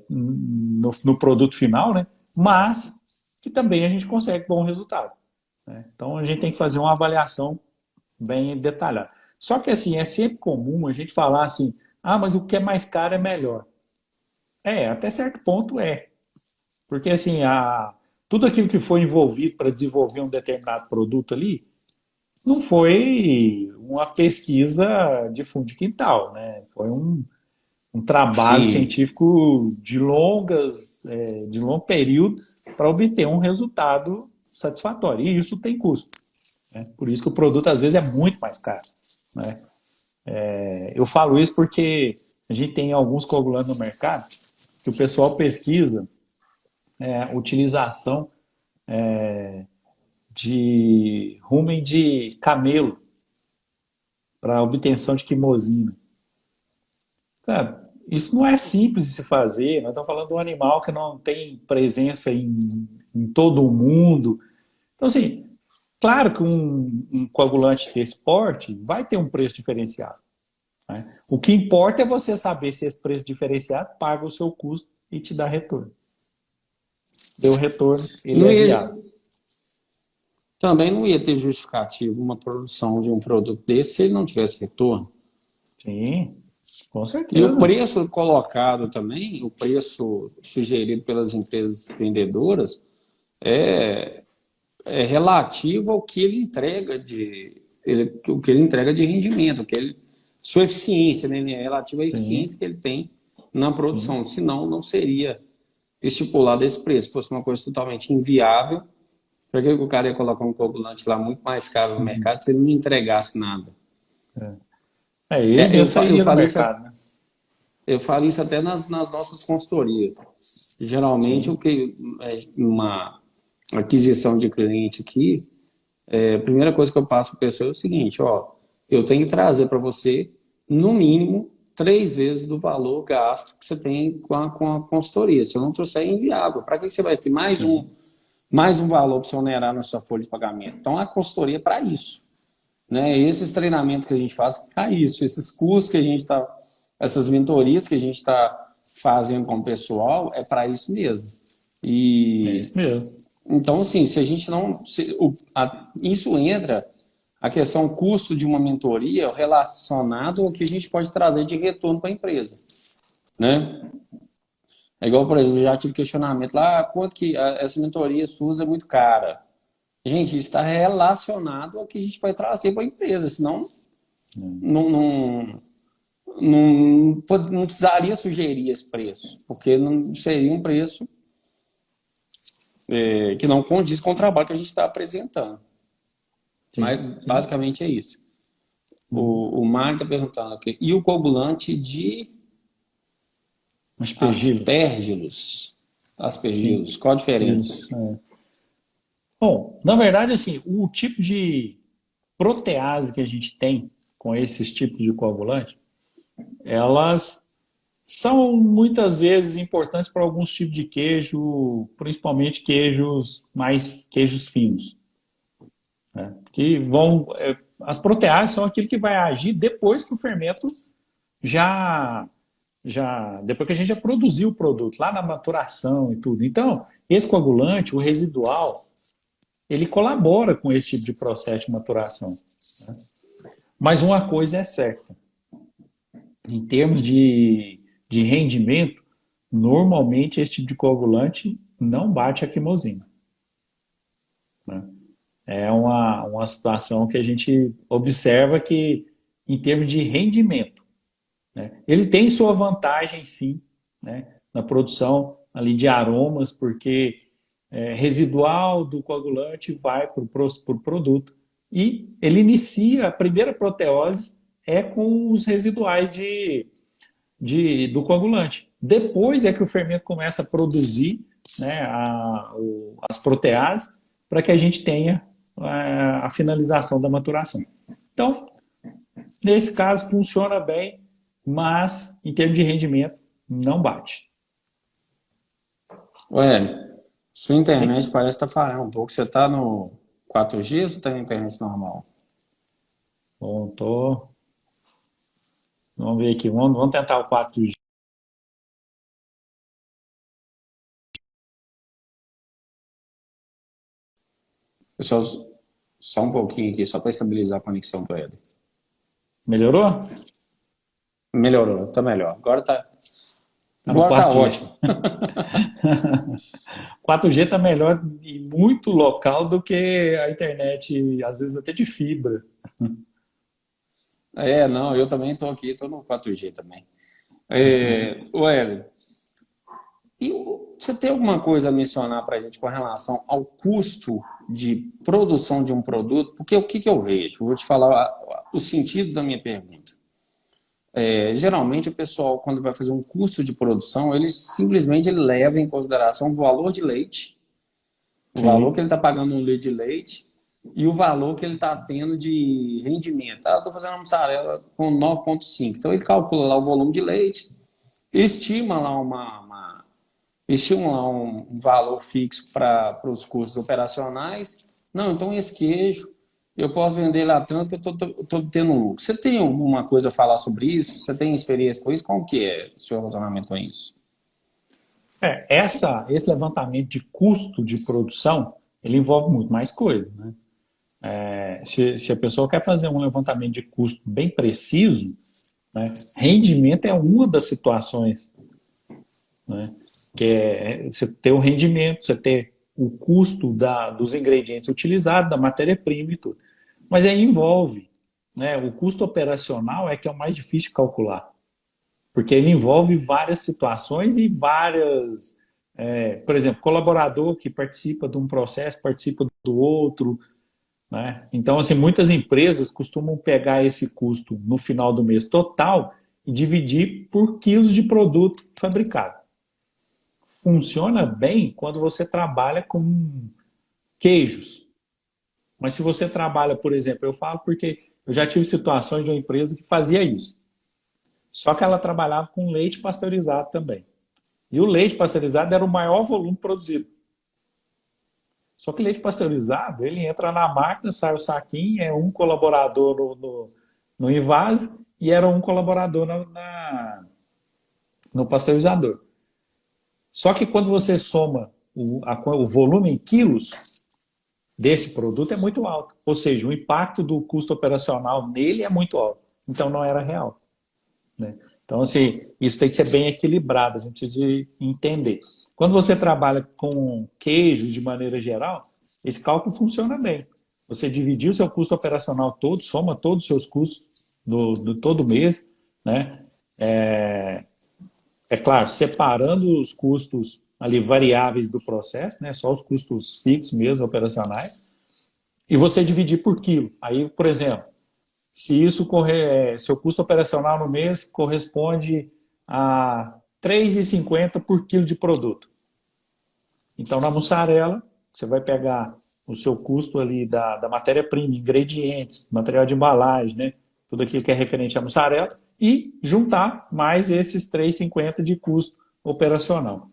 no produto final, né? Mas que também a gente consegue bom resultado. Né? Então a gente tem que fazer uma avaliação bem detalhada. Só que assim, é sempre comum a gente falar assim, ah, mas o que é mais caro é melhor. Até certo ponto é. Porque assim, tudo aquilo que foi envolvido para desenvolver um determinado produto ali, não foi uma pesquisa de fundo de quintal, né? Foi um trabalho sim. científico de longo período para obter um resultado satisfatório. E isso tem custo. Né? Por isso que o produto às vezes é muito mais caro. Né? Eu falo isso porque a gente tem alguns coagulantes no mercado que o pessoal pesquisa a utilização de rumen de camelo para obtenção de quimosina. Cara, isso não é simples de se fazer. Nós estamos falando de um animal que não tem presença em todo o mundo. Então, assim, claro que um coagulante desse porte vai ter um preço diferenciado. Né? O que importa é você saber se esse preço diferenciado paga o seu custo e te dá retorno. Deu retorno, ele Não é ia, viável. também não ia ter justificativo uma produção de um produto desse se ele não tivesse retorno. Sim, com E o certeza. preço colocado também, o preço sugerido pelas empresas vendedoras, é, é relativo ao que ele entrega o que ele entrega de rendimento, sua eficiência, né? É relativo à eficiência Sim, que ele tem na sim. produção. Senão, não seria estipulado esse preço. Se fosse uma coisa totalmente inviável, para que o cara ia colocar um coagulante lá muito mais caro no mercado se ele não entregasse nada? Ele Eu, mesmo fa- eu, sairia no falo isso, mercado, né? eu falo isso até nas nossas consultorias. Geralmente, o Sim, que uma aquisição de cliente aqui, a primeira coisa que eu passo para a pessoa é o seguinte: ó, eu tenho que trazer para você, no mínimo, 3 vezes do valor gasto que você tem com a consultoria. Se eu não trouxer, é inviável. Para que você vai ter sim, mais um valor para você onerar na sua folha de pagamento? Então, a consultoria é para isso. Né? Esses treinamentos que a gente faz para isso, esses cursos que a gente está, essas mentorias que a gente está fazendo com o pessoal, é para isso mesmo. é E isso mesmo. então, assim, se a gente não. Isso entra a questão custo de uma mentoria relacionado ao que a gente pode trazer de retorno para a empresa. Né? É igual, por exemplo, eu já tive questionamento lá, quanto que essa mentoria SUS é muito cara? Gente, isso está relacionado ao que a gente vai trazer para a empresa, senão não, não precisaria sugerir esse preço, porque não seria um preço que não condiz com o trabalho que a gente está apresentando. Mas Sim, sim. basicamente é isso. Uhum. O Mário está perguntando aqui, e o coagulante de Aspergilos. aspergilos? Sim, Aspergilos, qual a diferença? isso. Bom, na verdade, assim, o tipo de protease que a gente tem com esses tipos de coagulante, elas são muitas vezes importantes para alguns tipos de queijo, principalmente queijos finos, né? Que vão as proteases são aquilo que vai agir depois que o fermento já depois que a gente já produziu o produto, lá na maturação e tudo. Então, esse coagulante, o residual, ele colabora com esse tipo de processo de maturação, né? Mas uma coisa é certa, em termos de rendimento, normalmente esse tipo de coagulante não bate a quimosina, né? É uma situação que a gente observa que, em termos de rendimento, né, ele tem sua vantagem, sim, né, na produção ali de aromas, porque residual do coagulante vai para o produto e ele inicia, a primeira proteose é com os residuais do coagulante. Depois é que o fermento começa a produzir, né, as proteases para que a gente tenha a finalização da maturação. Então, nesse caso, funciona bem, mas em termos de rendimento, não bate. Ué, sua internet parece estar falhando um pouco. Você está no 4G ou você está na internet normal? Bom, vamos ver aqui, vamos tentar o 4G. Pessoal, só um pouquinho aqui, só para estabilizar a conexão com ele. Melhorou? Melhorou, tá melhor. Agora tá. Tá no Agora tá 4G. ótimo. 4G está melhor e muito local do que a internet, às vezes até de fibra. Não, eu também estou aqui, estou no 4G também. Hélio, e você tem alguma coisa a mencionar para a gente com relação ao custo de produção de um produto? Porque o que eu vejo? Vou te falar o sentido da minha pergunta. Geralmente o pessoal, quando vai fazer um custo de produção, ele simplesmente leva em consideração o valor de leite, o valor que ele está pagando no litro de leite e o valor que ele está tendo de rendimento. Estou fazendo uma mussarela com 9,5. Então ele calcula lá o volume de leite, estima lá um valor fixo para os custos operacionais. Não, então esse queijo eu posso vender lá tanto que eu estou tendo um lucro. Você tem alguma coisa a falar sobre isso? Você tem experiência com isso? Como que é o seu relacionamento com isso? Esse levantamento de custo de produção, ele envolve muito mais coisa, né? Se a pessoa quer fazer um levantamento de custo bem preciso, né, rendimento é uma das situações, né, que é você ter o rendimento, você ter o custo dos ingredientes utilizados, da matéria-prima e tudo. Mas aí envolve, né, o custo operacional é que é o mais difícil de calcular, porque ele envolve várias situações e várias, por exemplo, colaborador que participa de um processo, participa do outro, né? Então, assim, muitas empresas costumam pegar esse custo no final do mês total e dividir por quilos de produto fabricado. Funciona bem quando você trabalha com queijos. Mas se você trabalha, por exemplo, eu falo porque eu já tive situações de uma empresa que fazia isso. Só que ela trabalhava com leite pasteurizado também. E o leite pasteurizado era o maior volume produzido. Só que leite pasteurizado, ele entra na máquina, sai o saquinho, é um colaborador no invase e era um colaborador no pasteurizador. Só que quando você soma o volume em quilos desse produto é muito alto. Ou seja, o impacto do custo operacional nele é muito alto. Então não era real, né? Então, assim, isso tem que ser bem equilibrado, a gente tem de entender. Quando você trabalha com queijo de maneira geral, esse cálculo funciona bem. Você dividir o seu custo operacional todo, soma todos os seus custos do todo mês, né? Claro, separando os custos ali variáveis do processo, né? Só os custos fixos mesmo, operacionais, e você dividir por quilo. Aí, por exemplo, se seu custo operacional no mês corresponde a R$ 3,50 por quilo de produto. Então, na mussarela, você vai pegar o seu custo ali da matéria-prima, ingredientes, material de embalagem, né? Tudo aquilo que é referente à mussarela, e juntar mais esses R$ 3,50 de custo operacional.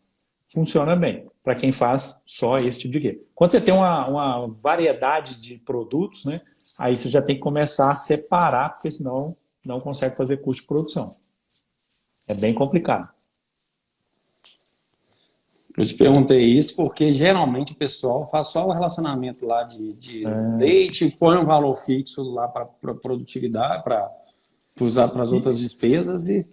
Funciona bem para quem faz só esse tipo de queijo. Quando você tem uma variedade de produtos, né, aí você já tem que começar a separar, porque senão não consegue fazer custo de produção. É bem complicado. Eu te perguntei isso porque geralmente o pessoal faz só o relacionamento lá de leite, põe um valor fixo lá para produtividade, para usar para as outras despesas e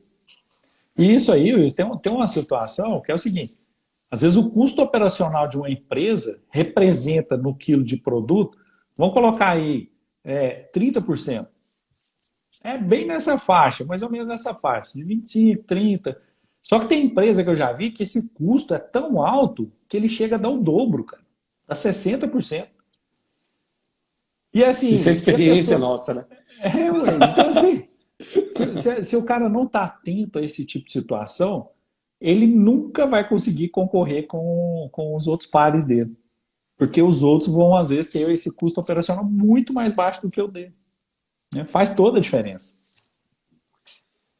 E isso aí, Luiz, tem uma situação que é o seguinte: às vezes o custo operacional de uma empresa representa no quilo de produto, vamos colocar aí 30%. É bem nessa faixa, mais ou menos nessa faixa, de 25, 30. Só que tem empresa que eu já vi que esse custo é tão alto que ele chega a dar o dobro, cara. Dá 60%. E isso é assim, se a experiência pessoa. nossa, né? Ué, então assim, se o cara não está atento a esse tipo de situação, ele nunca vai conseguir concorrer com os outros pares dele. Porque os outros vão, às vezes, ter esse custo operacional muito mais baixo do que o dele. Né? Faz toda a diferença.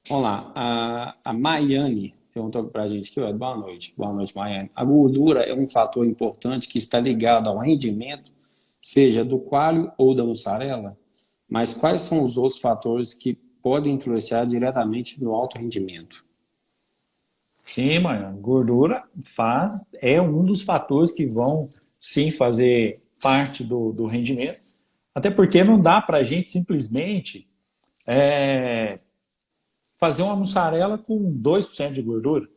Vamos lá, a Maiane perguntou para a gente aqui, ó, boa noite, Maiane. A gordura é um fator importante que está ligado ao rendimento, seja do coalho ou da mussarela, mas quais são os outros fatores que podem influenciar diretamente no alto rendimento? Sim, mano, gordura é um dos fatores que vão, sim, fazer parte do rendimento. Até porque não dá para a gente simplesmente é, fazer uma mussarela com 2% de gordura.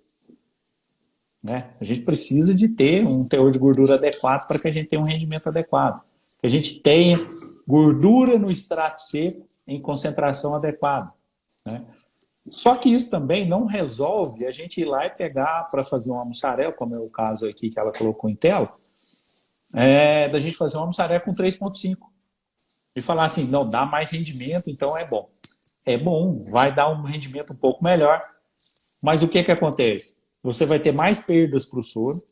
Né? A gente precisa de ter um teor de gordura adequado para que a gente tenha um rendimento adequado. Que a gente tenha gordura no extrato seco em concentração adequada. Né? Só que isso também não resolve a gente ir lá e pegar para fazer uma mussarela, como é o caso aqui que ela colocou em tela, da gente fazer uma mussarela com 3,5. E falar assim, não, dá mais rendimento, então é bom. É bom, vai dar um rendimento um pouco melhor. Mas o que acontece? Você vai ter mais perdas para o soro,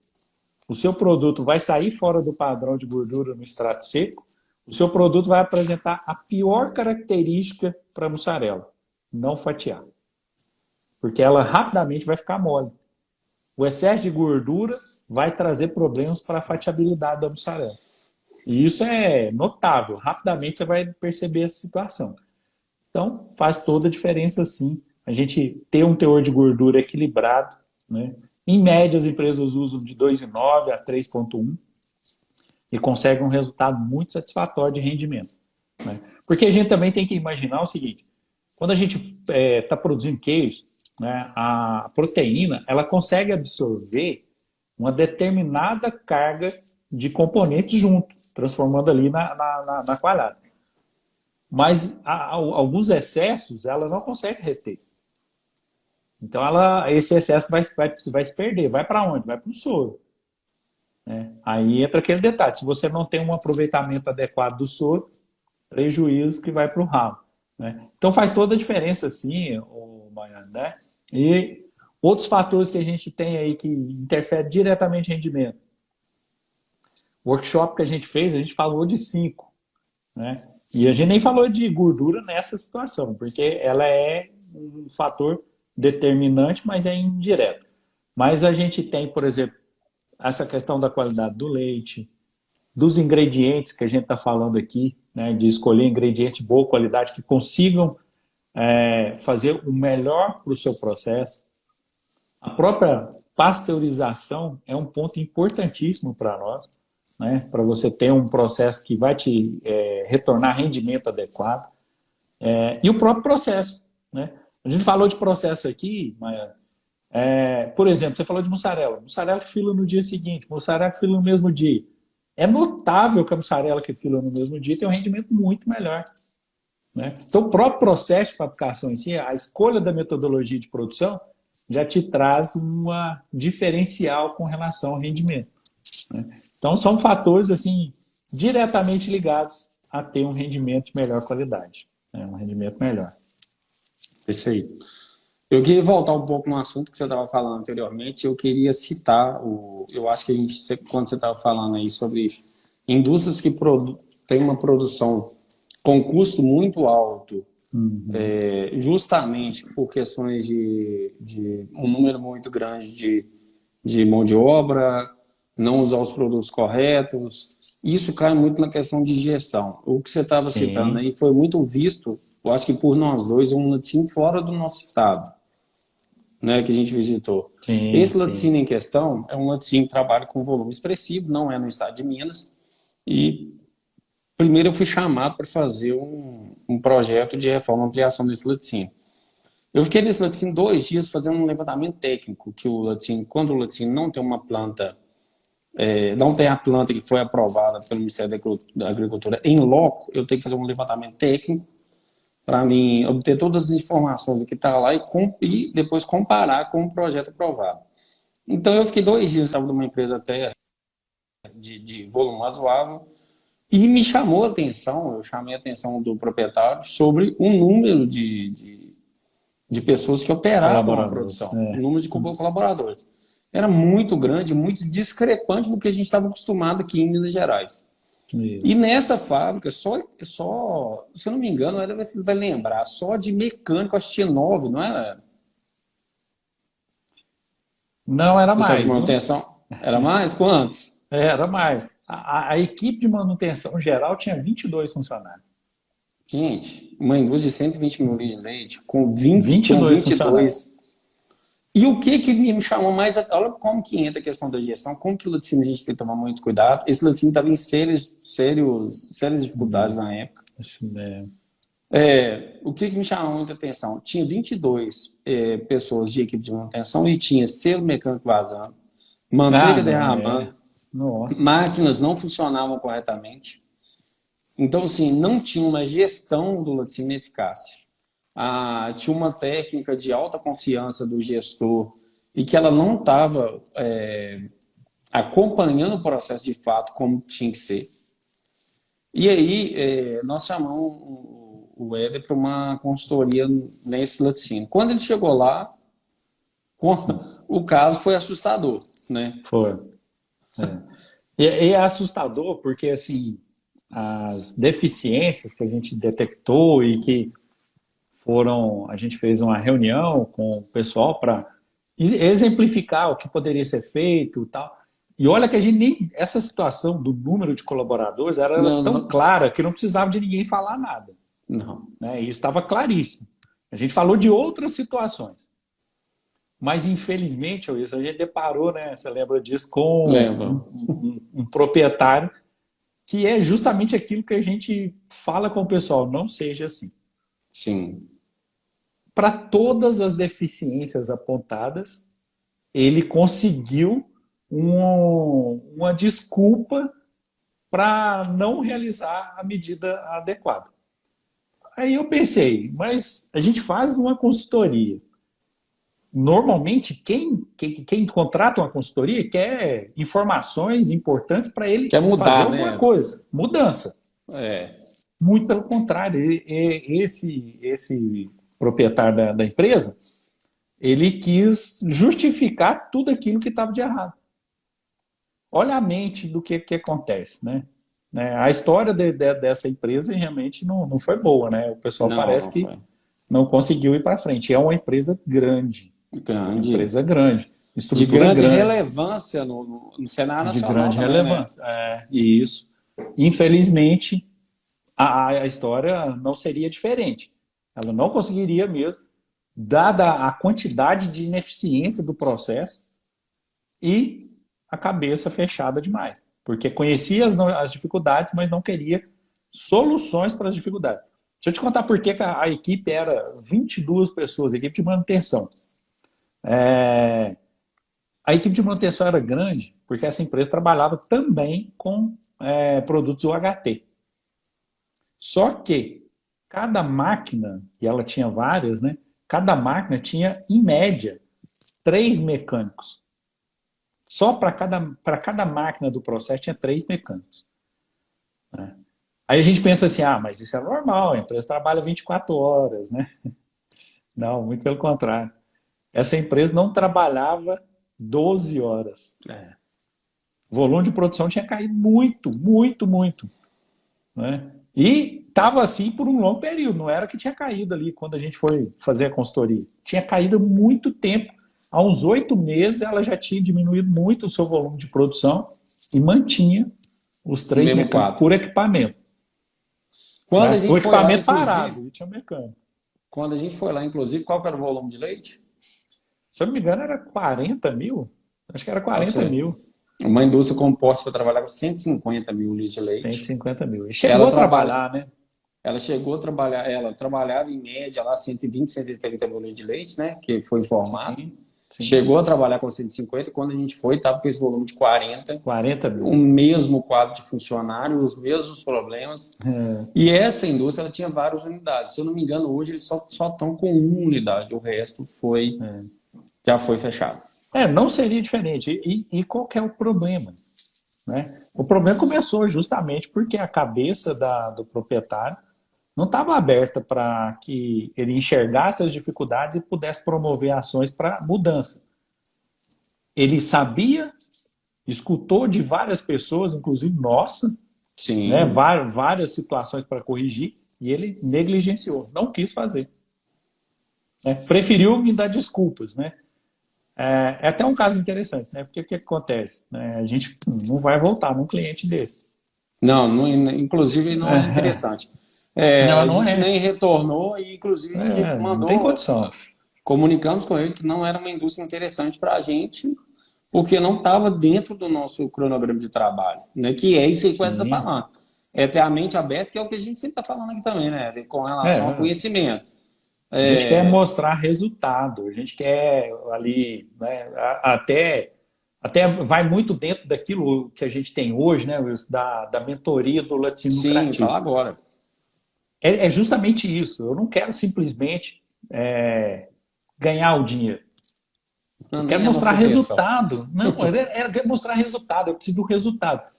o seu produto vai sair fora do padrão de gordura no extrato seco, o seu produto vai apresentar a pior característica para a mussarela, não fatiar. Porque ela rapidamente vai ficar mole. O excesso de gordura vai trazer problemas para a fatiabilidade da mussarela. E isso é notável. Rapidamente você vai perceber essa situação. Então, faz toda a diferença, sim, a gente ter um teor de gordura equilibrado. Né? Em média, as empresas usam de 2,9 a 3,1 e conseguem um resultado muito satisfatório de rendimento. Né? Porque a gente também tem que imaginar o seguinte: quando a gente está produzindo queijo, né, a proteína ela consegue absorver uma determinada carga de componentes junto, transformando ali na coalhada. Mas alguns excessos ela não consegue reter. Então esse excesso vai se perder. Vai para onde? Vai para o soro. Né? Aí entra aquele detalhe: se você não tem um aproveitamento adequado do soro, prejuízo que vai para o ralo. Né? Então faz toda a diferença, sim, Baiano, né? E outros fatores que a gente tem aí que interferem diretamente no rendimento. O workshop que a gente fez, a gente falou de 5. Né? E a gente nem falou de gordura nessa situação, porque ela é um fator determinante, mas é indireto. Mas a gente tem, por exemplo, essa questão da qualidade do leite, dos ingredientes que a gente está falando aqui, né, de escolher ingredientes de boa qualidade que consigam fazer o melhor para o seu processo. A própria pasteurização é um ponto importantíssimo para nós, né, para você ter um processo que vai te retornar rendimento adequado. E o próprio processo. Né? A gente falou de processo aqui, Maia. Por exemplo, você falou de mussarela. Mussarela que fila no dia seguinte, mussarela que fila no mesmo dia. É notável que a mussarela que fila no mesmo dia tem um rendimento muito melhor. Né? Então, o próprio processo de fabricação em si, a escolha da metodologia de produção, já te traz uma diferencial com relação ao rendimento. Né? Então, são fatores assim diretamente ligados a ter um rendimento de melhor qualidade. Né? Um rendimento melhor. Isso aí. Eu queria voltar um pouco no assunto que você estava falando anteriormente. Eu queria citar, eu acho que quando você estava falando aí sobre indústrias que têm uma produção com custo muito alto, justamente por questões de um número muito grande de mão de obra, não usar os produtos corretos. Isso cai muito na questão de gestão. O que você estava citando Sim, aí foi muito visto, eu acho que por nós dois, um laticínio fora do nosso estado, né, que a gente visitou. sim, Esse sim. laticínio em questão é um laticínio que trabalha com volume expressivo, não é no estado de Minas, e primeiro eu fui chamado para fazer um projeto de reforma e ampliação desse laticínio. Eu fiquei nesse laticínio 2 dias fazendo um levantamento técnico, que o laticínio, quando o laticínio não tem uma planta, não tem a planta que foi aprovada pelo Ministério da Agricultura em loco, eu tenho que fazer um levantamento técnico para mim obter todas as informações do que está lá e depois comparar com o projeto aprovado. Então eu fiquei 2 dias, estava numa empresa até de volume razoável, e me chamou a atenção, eu chamei a atenção do proprietário sobre o número de pessoas que operavam a Colaboradores. produção, o número de colaboradores. Era muito grande, muito discrepante do que a gente estava acostumado aqui em Minas Gerais. E Isso. nessa fábrica, se eu não me engano, você vai lembrar, só de mecânico, acho que tinha 9, não era? Não era Pessoal de mais, viu? manutenção. Era mais? Quantos? Era mais. A equipe de manutenção geral tinha 22 funcionários. Gente, uma indústria de 120 mil litros de leite, com vinte e com dois funcionários. 22. E o que me chamou mais. Olha como que entra a questão da gestão, como que o laticínio a gente tem que tomar muito cuidado. Esse laticínio estava em sérias dificuldades Isso. na época. É. O que me chamou muita atenção? Tinha 22 pessoas de equipe de manutenção e tinha selo mecânico vazando, Ah, manteiga não, derramando, é. Nossa. máquinas não funcionavam corretamente. Então, assim, não tinha uma gestão do laticínio eficaz. Tinha uma técnica de alta confiança do gestor e que ela não estava acompanhando o processo de fato como tinha que ser. E aí, nós chamamos o Éder para uma consultoria nesse laticínio. Quando ele chegou lá, o caso foi assustador, né? Foi. É. E é assustador porque, assim, as deficiências que a gente detectou e que a gente fez uma reunião com o pessoal para exemplificar o que poderia ser feito e tal. E olha que a gente nem, essa situação do número de colaboradores era Não, tão não, clara que não precisava de ninguém falar nada, não. né? E isso estava claríssimo. A gente falou de outras situações. Mas, infelizmente, a gente deparou, né? Você lembra disso, com Lembro. um proprietário que é justamente aquilo que a gente fala com o pessoal, não seja assim. Sim. Para todas as deficiências apontadas, ele conseguiu uma desculpa para não realizar a medida adequada. Aí eu pensei, mas a gente faz uma consultoria. Normalmente, quem contrata uma consultoria quer informações importantes para ele Quer fazer mudar, alguma né? coisa, mudança. É. Muito pelo contrário, esse proprietário da empresa, ele quis justificar tudo aquilo que estava de errado. Olha a mente do que acontece, né? A história dessa empresa realmente não foi boa, né? O pessoal Não, parece não que foi. não conseguiu ir para frente. É uma Grande. empresa grande, De estrutura grande grande, relevância no cenário de nacional grande também, né? relevância. E isso, infelizmente, a história não seria diferente. Ela não conseguiria mesmo, dada a quantidade de ineficiência do processo e a cabeça fechada demais. Porque conhecia as dificuldades, mas não queria soluções para as dificuldades. Deixa eu te contar por que a equipe era 22 pessoas, a equipe de manutenção. A equipe de manutenção era grande porque essa empresa trabalhava também com produtos UHT. Só que cada máquina, e ela tinha várias, né? Cada máquina tinha, em média, 3 mecânicos. Só para cada máquina do processo tinha 3 mecânicos. Né? Aí a gente pensa assim, mas isso é normal, a empresa trabalha 24 horas, né? Não, muito pelo contrário. Essa empresa não trabalhava 12 horas. É. O volume de produção tinha caído muito, muito, muito. Né? E estava assim por um longo período, não era que tinha caído ali quando a gente foi fazer a consultoria. Tinha caído há muito tempo, há uns 8 meses ela já tinha diminuído muito o seu volume de produção e mantinha os 3 Mesmo mecânicos quadro. por equipamento. Quando Né? a gente O foi lá, equipamento inclusive, parado, e tinha mecânico. quando a gente foi lá, inclusive, qual que era o volume de leite? Se eu não me engano, era 40 mil. Acho que era Pra 40 você. mil. Uma indústria com porte para trabalhar com 150 mil litros de leite. 150 mil. E chegou Ela a trabalha, trabalhar, né? ela chegou a trabalhar, ela trabalhava em média lá 120, 130 mil litros de leite, né? Que foi informado. Sim, sim. Chegou a trabalhar com 150, quando a gente foi, estava com esse volume de 40, 40 o mil. mesmo quadro de funcionário, os mesmos problemas. É. E essa indústria ela tinha várias unidades. Se eu não me engano, hoje eles só estão com uma unidade, o resto já foi fechado. Não seria diferente. E qual que é o problema? Né? O problema começou justamente porque a cabeça do proprietário não estava aberta para que ele enxergasse as dificuldades e pudesse promover ações para mudança. Ele sabia, escutou de várias pessoas, inclusive nossa, né, Sim, várias situações para corrigir, e ele negligenciou, não quis fazer. Né? Preferiu me dar desculpas. Né? É até um caso interessante, né? Porque o que acontece? Né? A gente não vai voltar num cliente desse. inclusive não é interessante. A Não gente é. nem retornou e, inclusive, a gente Não tem mandou, condição. comunicamos com ele que não era uma indústria interessante para a gente, porque não estava dentro do nosso cronograma de trabalho, né? Que é isso aí que a gente está Sim. falando. É ter a mente aberta, que é o que a gente sempre está falando aqui também, né? Com relação ao É, conhecimento. a gente quer mostrar resultado, a gente quer ali, né, até vai muito dentro daquilo que a gente tem hoje, né, Wilson, da mentoria do laticínio Sim, lucrativo. fala agora. É justamente isso. Eu não quero simplesmente ganhar o dinheiro. Eu Também quero é a mostrar nossa intenção. resultado. Não, é mostrar resultado. Eu preciso do resultado.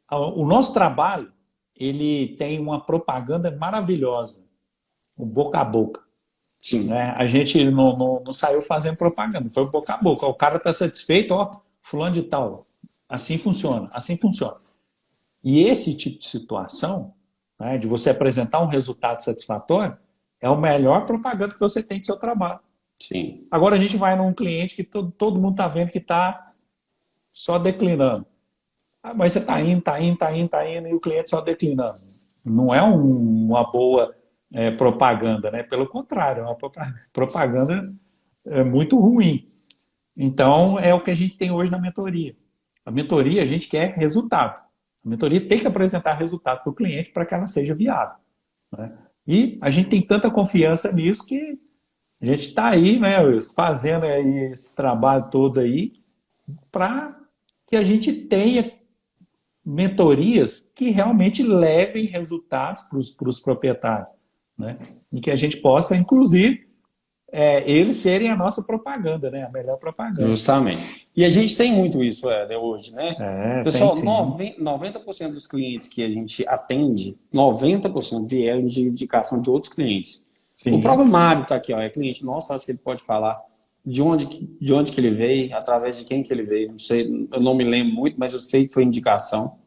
O nosso trabalho, ele tem uma propaganda maravilhosa, o boca a boca. Sim, Né? A gente não saiu fazendo propaganda, foi boca a boca. O cara está satisfeito, ó, fulano de tal. Assim funciona, assim funciona. E esse tipo de situação, né, de você apresentar um resultado satisfatório, é a melhor propaganda que você tem do seu trabalho. sim. Agora a gente vai num cliente que todo mundo está vendo que está só declinando. Mas você está indo, e o cliente só declinando. Não é uma boa propaganda, né? Pelo contrário, é uma propaganda muito ruim. Então, é o que a gente tem hoje na mentoria. A mentoria, a gente quer resultado. A mentoria tem que apresentar resultado para o cliente para que ela seja viável. Né? E a gente tem tanta confiança nisso que a gente está aí, né, Wilson, fazendo aí esse trabalho todo aí para que a gente tenha mentorias que realmente levem resultados para os proprietários. Né? E que a gente possa, inclusive, eles serem a nossa propaganda, né? A melhor propaganda. Justamente. E a gente tem muito isso, Éder, hoje, né? Tem Pessoal, sim. 90% dos clientes que a gente atende, 90% vieram de indicação de outros clientes. Sim. O próprio Mário está aqui, ó, é cliente nosso, acho que ele pode falar de onde que ele veio, através de quem que ele veio. Não sei, eu não me lembro muito, mas eu sei que foi indicação.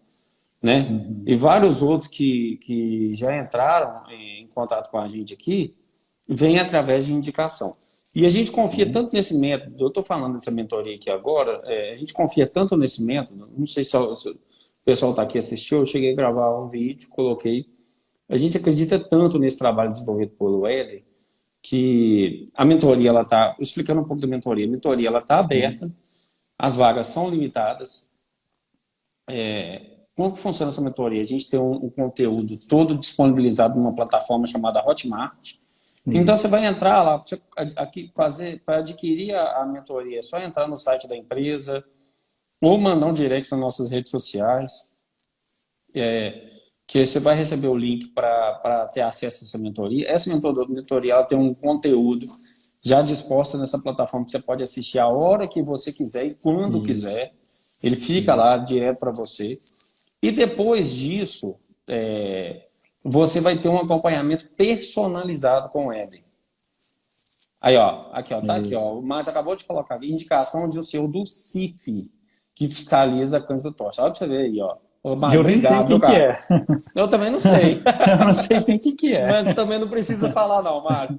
Né? Uhum. E vários outros que já entraram em contato com a gente aqui, vem através de indicação. E a gente confia tanto nesse método, eu estou falando dessa mentoria aqui agora, a gente confia tanto nesse método, não sei se o pessoal está aqui assistiu, eu cheguei a gravar um vídeo, coloquei. A gente acredita tanto nesse trabalho desenvolvido pelo Éder, que a mentoria, ela está, explicando um pouco da mentoria, a mentoria ela está aberta, as vagas são limitadas. Como que funciona essa mentoria? A gente tem um conteúdo todo disponibilizado numa plataforma chamada Hotmart. Então, você vai entrar lá, para adquirir a mentoria, é só entrar no site da empresa ou mandar um direct nas nossas redes sociais, que você vai receber o link para ter acesso a essa mentoria. Essa mentoria ela tem um conteúdo já disposto nessa plataforma que você pode assistir a hora que você quiser e quando quiser. Ele fica lá direto para você. E depois disso, você vai ter um acompanhamento personalizado com o Éder. Aí, ó, aqui, ó, tá aqui, ó. O Márcio acabou de colocar aqui, indicação de o seu do CIF, que fiscaliza a câncer do tosse. Olha pra você ver aí, ó. Ô, Márcio, Eu nem sei quem que é. Eu também não sei. Eu não sei quem que é. Mas também não precisa falar, não, Márcio.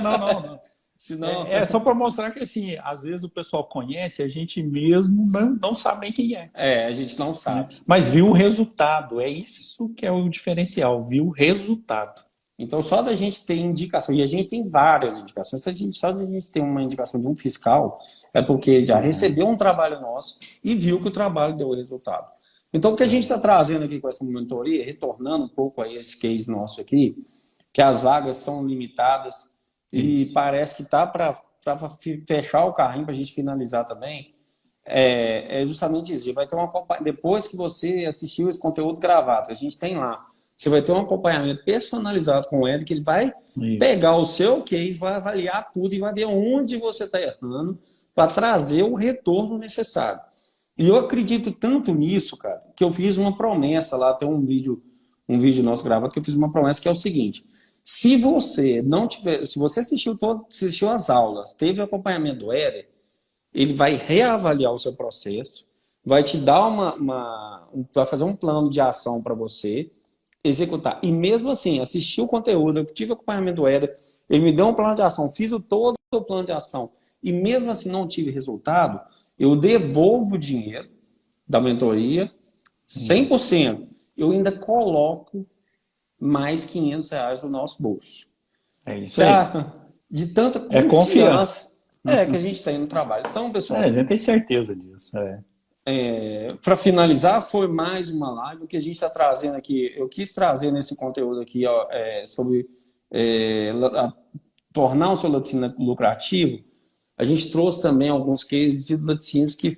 Não. Senão... É só para mostrar que, assim, às vezes o pessoal conhece, a gente mesmo não sabe nem quem é. a gente não sabe. Mas viu o resultado, é isso que é o diferencial, viu o resultado. Então, só da gente ter indicação, e a gente tem várias indicações, só da gente ter uma indicação de um fiscal, é porque ele já recebeu um trabalho nosso e viu que o trabalho deu resultado. Então, o que a gente está trazendo aqui com essa monitoria, retornando um pouco a esse case nosso aqui, que as vagas são limitadas e parece que está para fechar o carrinho para a gente finalizar também, é justamente isso. Vai ter depois que você assistiu esse conteúdo gravado, a gente tem lá, você vai ter um acompanhamento personalizado com o Ed, que ele vai pegar o seu case, vai avaliar tudo e vai ver onde você está errando para trazer o retorno necessário. E eu acredito tanto nisso, cara, que eu fiz uma promessa lá, tem um vídeo nosso gravado que eu fiz uma promessa que é o seguinte: se você não tiver, se você assistiu as aulas, teve o acompanhamento do Éder, ele vai reavaliar o seu processo, vai te dar vai fazer um plano de ação para você executar. E mesmo assim, assistir o conteúdo, eu tive acompanhamento do Éder, ele me deu um plano de ação, fiz todo o plano de ação, e mesmo assim não tive resultado, eu devolvo o dinheiro da mentoria, 100%. Eu ainda coloco mais R$ 500 no nosso bolso. É isso aí. De tanta confiança que a gente tem no trabalho. Então, pessoal... a gente tem certeza disso. Para finalizar, foi mais uma live. O que a gente está trazendo aqui, eu quis trazer nesse conteúdo aqui sobre tornar o seu laticínio lucrativo. A gente trouxe também alguns cases de laticínios que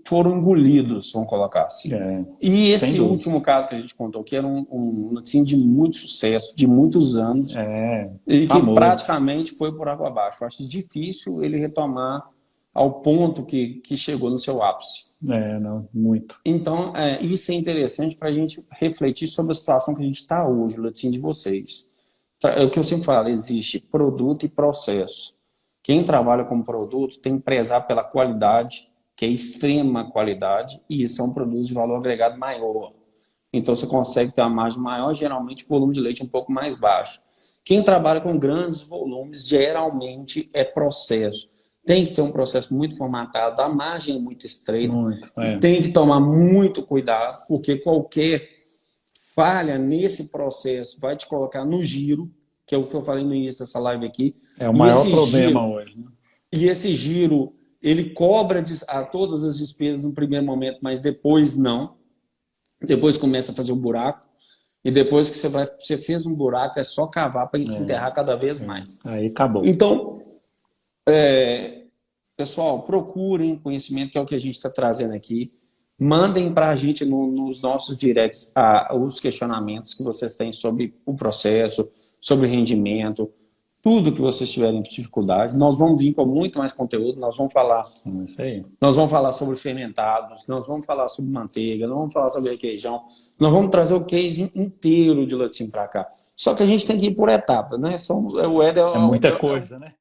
foram engolidos, vamos colocar assim. E esse último caso que a gente contou aqui era um laticínio de muito sucesso, de muitos anos, e que praticamente foi por água abaixo. Eu acho difícil ele retomar ao ponto que chegou no seu ápice. Não, muito. Então, isso é interessante para a gente refletir sobre a situação que a gente está hoje, o laticínio de vocês. É o que eu sempre falo, existe produto e processo. Quem trabalha com produto tem que prezar pela qualidade, que é extrema qualidade, e isso é um produto de valor agregado maior. Então, você consegue ter uma margem maior, geralmente o volume de leite um pouco mais baixo. Quem trabalha com grandes volumes, geralmente é processo. Tem que ter um processo muito formatado, a margem é muito estreita, tem que tomar muito cuidado, porque qualquer falha nesse processo vai te colocar no giro, que é o que eu falei no início dessa live aqui. É o maior problema hoje. Né? E esse giro, ele cobra todas as despesas no primeiro momento, mas depois não. Depois começa a fazer um buraco. E depois que você fez um buraco, é só cavar para se enterrar cada vez mais. Aí acabou. Então, pessoal, procurem conhecimento, que é o que a gente está trazendo aqui. Mandem para a gente nos nossos directs os questionamentos que vocês têm sobre o processo, sobre rendimento, tudo que vocês tiverem dificuldade. Nós vamos vir com muito mais conteúdo, nós vamos falar sobre fermentados, nós vamos falar sobre manteiga, nós vamos falar sobre requeijão, nós vamos trazer o case inteiro de laticínio para cá. Só que a gente tem que ir por etapas, né? É muita coisa, né?